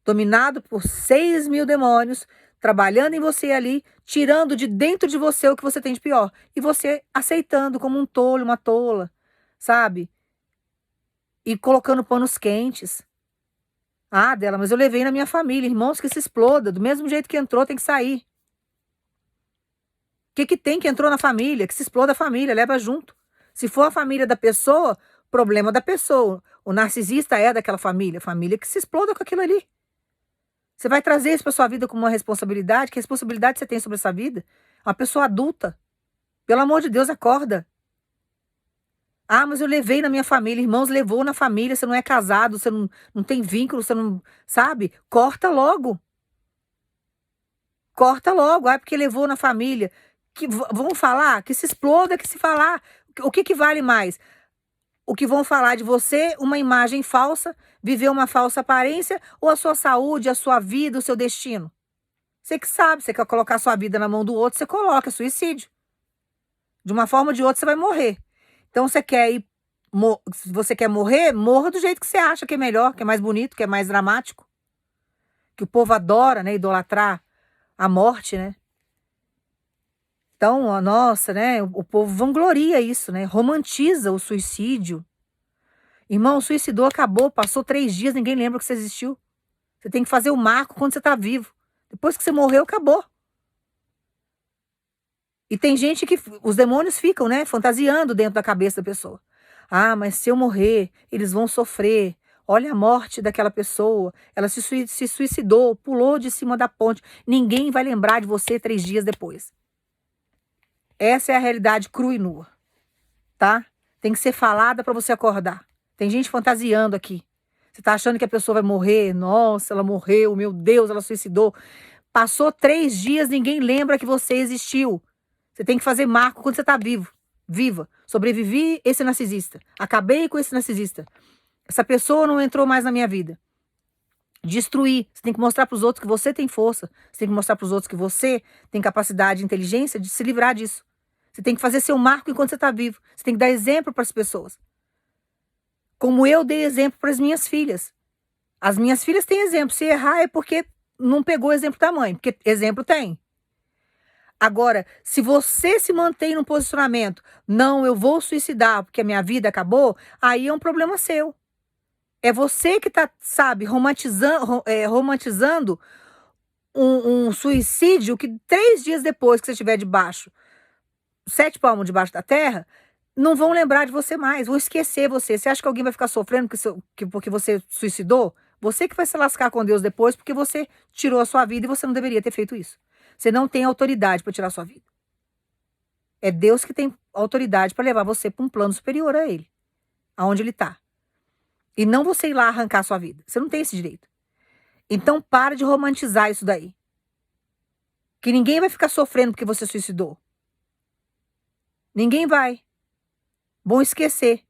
Speaker 1: dominado por 6.000 demônios, trabalhando em você ali, tirando de dentro de você o que você tem de pior. E você aceitando como um tolo, uma tola, sabe? E colocando panos quentes. Ah, Dela, mas eu levei na minha família. Irmãos, que se exploda. Do mesmo jeito que entrou, tem que sair. O que tem que entrou na família? Que se exploda a família, leva junto. Se for a família da pessoa, problema da pessoa. O narcisista é daquela família que se exploda com aquilo ali. Você vai trazer isso para sua vida como uma responsabilidade? Que responsabilidade você tem sobre essa vida? Uma pessoa adulta. Pelo amor de Deus, acorda. Ah, mas eu levei na minha família. Irmãos, levou na família. Você não é casado, você não tem vínculo, você não... Sabe? Corta logo. Corta logo. Ah, porque levou na família. Que vão falar? Que se exploda, que se falar. O que vale mais? O que vão falar de você, uma imagem falsa, viver uma falsa aparência, ou a sua saúde, a sua vida, o seu destino? Você que sabe, você quer colocar a sua vida na mão do outro, você coloca suicídio. De uma forma ou de outra você vai morrer. Então você quer ir, se você quer morrer, morra do jeito que você acha que é melhor, que é mais bonito, que é mais dramático. Que o povo adora, né, idolatrar a morte, né? Então, nossa, né, o povo vangloria isso, né, romantiza o suicídio. Irmão, suicidou, acabou, passou 3 dias, ninguém lembra que você existiu. Você tem que fazer o marco quando você tá vivo. Depois que você morreu, acabou. E tem gente que, os demônios ficam, né, fantasiando dentro da cabeça da pessoa. Ah, mas se eu morrer, eles vão sofrer. Olha a morte daquela pessoa, ela se suicidou, pulou de cima da ponte. Ninguém vai lembrar de você 3 dias depois. Essa é a realidade crua e nua, tá? Tem que ser falada para você acordar. Tem gente fantasiando aqui. Você tá achando que a pessoa vai morrer? Nossa, ela morreu, meu Deus, ela suicidou. Passou 3 dias, ninguém lembra que você existiu. Você tem que fazer marco quando você tá vivo. Viva. Sobrevivi esse narcisista. Acabei com esse narcisista. Essa pessoa não entrou mais na minha vida. Destruir. Você tem que mostrar para os outros que você tem força. Você tem que mostrar para os outros que você tem capacidade e inteligência de se livrar disso. Você tem que fazer seu marco enquanto você está vivo. Você tem que dar exemplo para as pessoas. Como eu dei exemplo para as minhas filhas. As minhas filhas têm exemplo. Se errar é porque não pegou o exemplo da mãe. Porque exemplo tem. Agora, se você se mantém num posicionamento, não, eu vou suicidar porque a minha vida acabou, aí é um problema seu. É você que está, sabe, romantizando um suicídio que 3 dias depois que você estiver debaixo, 7 palmos debaixo da terra, não vão lembrar de você mais, vão esquecer você. Você acha que alguém vai ficar sofrendo porque você suicidou? Você que vai se lascar com Deus depois porque você tirou a sua vida e você não deveria ter feito isso. Você não tem autoridade para tirar a sua vida. É Deus que tem autoridade para levar você para um plano superior a Ele, aonde Ele está. E não você ir lá arrancar a sua vida. Você não tem esse direito. Então para de romantizar isso daí. Que ninguém vai ficar sofrendo porque você suicidou. Ninguém vai. Bom esquecer.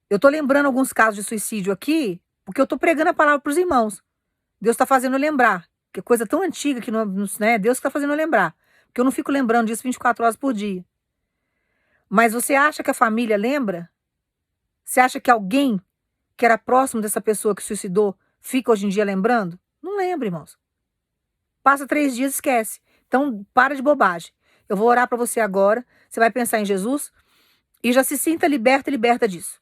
Speaker 1: Eu tô lembrando alguns casos de suicídio aqui, porque eu tô pregando a palavra para os irmãos. Deus está fazendo eu lembrar. Que é coisa tão antiga que não, né? Deus está fazendo eu lembrar. Porque eu não fico lembrando disso 24 horas por dia. Mas você acha que a família lembra? Você acha que alguém que era próximo dessa pessoa que suicidou fica hoje em dia lembrando? Não lembra, irmãos. Passa 3 dias e esquece. Então, para de bobagem. Eu vou orar para você agora. Você vai pensar em Jesus e já se sinta liberta e liberta disso.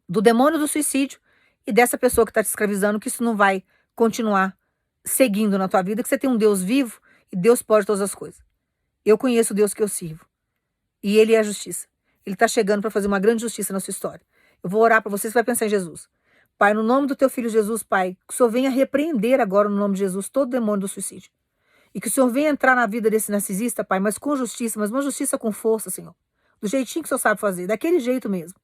Speaker 1: Do demônio do suicídio e dessa pessoa que está te escravizando, que isso não vai continuar seguindo na tua vida, que você tem um Deus vivo e Deus pode todas as coisas. Eu conheço o Deus que eu sirvo. E Ele é a justiça. Ele está chegando para fazer uma grande justiça na sua história. Eu vou orar para você vai pensar em Jesus. Pai, no nome do teu filho Jesus, Pai, que o Senhor venha repreender agora no nome de Jesus todo demônio do suicídio. E que o Senhor venha entrar na vida desse narcisista, Pai, mas com justiça, mas uma justiça com força, Senhor. Do jeitinho que o Senhor sabe fazer, daquele jeito mesmo.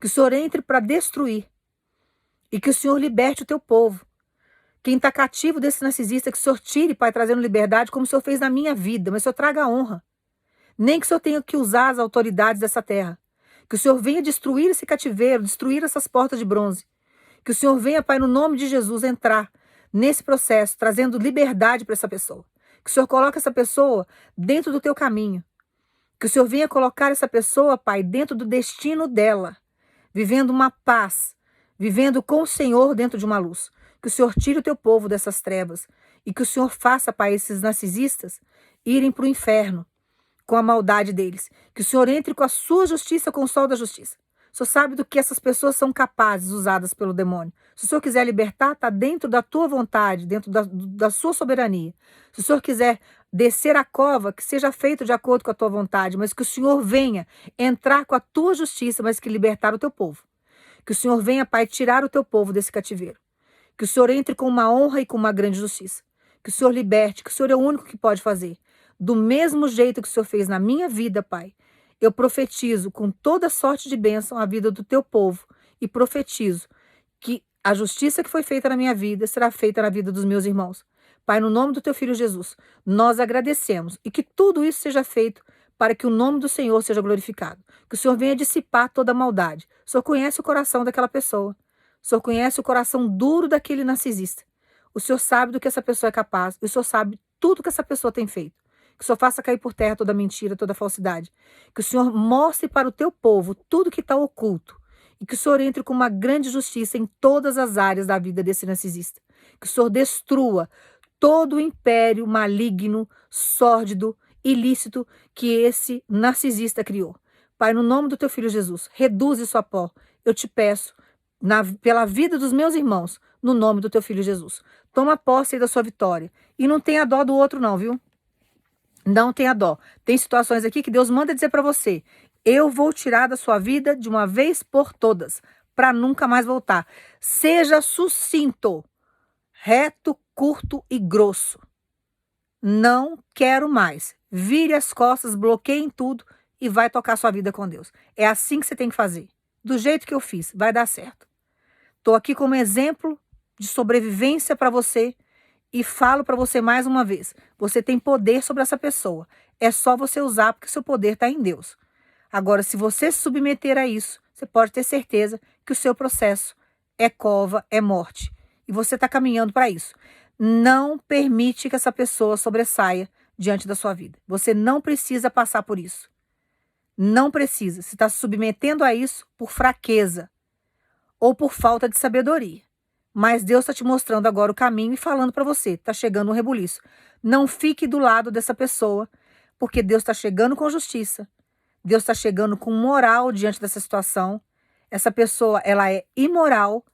Speaker 1: Que o Senhor entre para destruir. E que o Senhor liberte o teu povo. Quem está cativo desse narcisista, que o Senhor tire, Pai, trazendo liberdade, como o Senhor fez na minha vida, mas o Senhor traga honra. Nem que o Senhor tenha que usar as autoridades dessa terra. Que o Senhor venha destruir esse cativeiro, destruir essas portas de bronze. Que o Senhor venha, Pai, no nome de Jesus, entrar nesse processo, trazendo liberdade para essa pessoa. Que o Senhor coloque essa pessoa dentro do teu caminho. Que o Senhor venha colocar essa pessoa, Pai, dentro do destino dela. Vivendo uma paz. Vivendo com o Senhor dentro de uma luz. Que o Senhor tire o teu povo dessas trevas. E que o Senhor faça, Pai, esses narcisistas irem para o inferno. Com a maldade deles. Que o Senhor entre com a sua justiça, com o sol da justiça. O Senhor sabe do que essas pessoas são capazes, usadas pelo demônio. Se o Senhor quiser libertar, está dentro da tua vontade, dentro da sua soberania. Se o Senhor quiser descer a cova, que seja feito de acordo com a tua vontade, mas que o Senhor venha entrar com a tua justiça, mas que libertar o teu povo. Que o Senhor venha, Pai, tirar o teu povo desse cativeiro. Que o Senhor entre com uma honra e com uma grande justiça. Que o Senhor liberte, que o Senhor é o único que pode fazer. Do mesmo jeito que o Senhor fez na minha vida, Pai, eu profetizo com toda sorte de bênção a vida do teu povo e profetizo que a justiça que foi feita na minha vida será feita na vida dos meus irmãos. Pai, no nome do teu filho Jesus, nós agradecemos e que tudo isso seja feito para que o nome do Senhor seja glorificado. Que o Senhor venha dissipar toda a maldade. O Senhor conhece o coração daquela pessoa. O Senhor conhece o coração duro daquele narcisista. O Senhor sabe do que essa pessoa é capaz. O Senhor sabe tudo que essa pessoa tem feito. Que o Senhor faça cair por terra toda mentira, toda falsidade. Que o Senhor mostre para o teu povo tudo que está oculto. E que o Senhor entre com uma grande justiça em todas as áreas da vida desse narcisista. Que o Senhor destrua todo o império maligno, sórdido, ilícito que esse narcisista criou. Pai, no nome do teu filho Jesus, reduz isso a pó. Eu te peço, pela vida dos meus irmãos, no nome do teu filho Jesus. Toma posse aí da sua vitória. E não tenha dó do outro não, viu? Não tenha dó. Tem situações aqui que Deus manda dizer para você: eu vou tirar da sua vida de uma vez por todas, para nunca mais voltar. Seja sucinto, reto, curto e grosso. Não quero mais. Vire as costas, bloqueie em tudo e vai tocar sua vida com Deus. É assim que você tem que fazer. Do jeito que eu fiz, vai dar certo. Estou aqui como exemplo de sobrevivência para você. E falo para você mais uma vez, você tem poder sobre essa pessoa. É só você usar porque seu poder está em Deus. Agora, se você se submeter a isso, você pode ter certeza que o seu processo é cova, é morte. E você está caminhando para isso. Não permite que essa pessoa sobressaia diante da sua vida. Você não precisa passar por isso. Não precisa. Você está se submetendo a isso por fraqueza ou por falta de sabedoria. Mas Deus está te mostrando agora o caminho e falando para você, está chegando um rebuliço. Não fique do lado dessa pessoa, porque Deus está chegando com justiça. Deus está chegando com moral diante dessa situação. Essa pessoa, ela é imoral.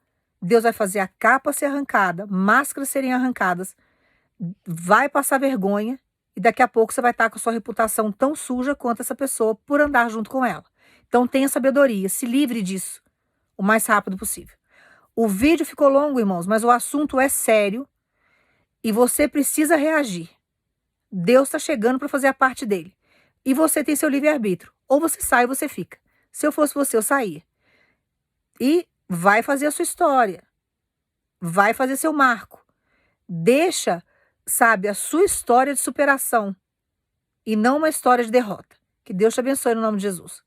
Speaker 1: Deus vai fazer a capa ser arrancada, máscaras serem arrancadas, vai passar vergonha e daqui a pouco você vai estar com a sua reputação tão suja quanto essa pessoa por andar junto com ela. Então tenha sabedoria, se livre disso o mais rápido possível. O vídeo ficou longo, irmãos, mas o assunto é sério e você precisa reagir. Deus está chegando para fazer a parte dele. E você tem seu livre-arbítrio. Ou você sai ou você fica. Se eu fosse você, eu saía. E vai fazer a sua história. Vai fazer seu marco. Deixa, sabe, a sua história de superação. E não uma história de derrota. Que Deus te abençoe no nome de Jesus.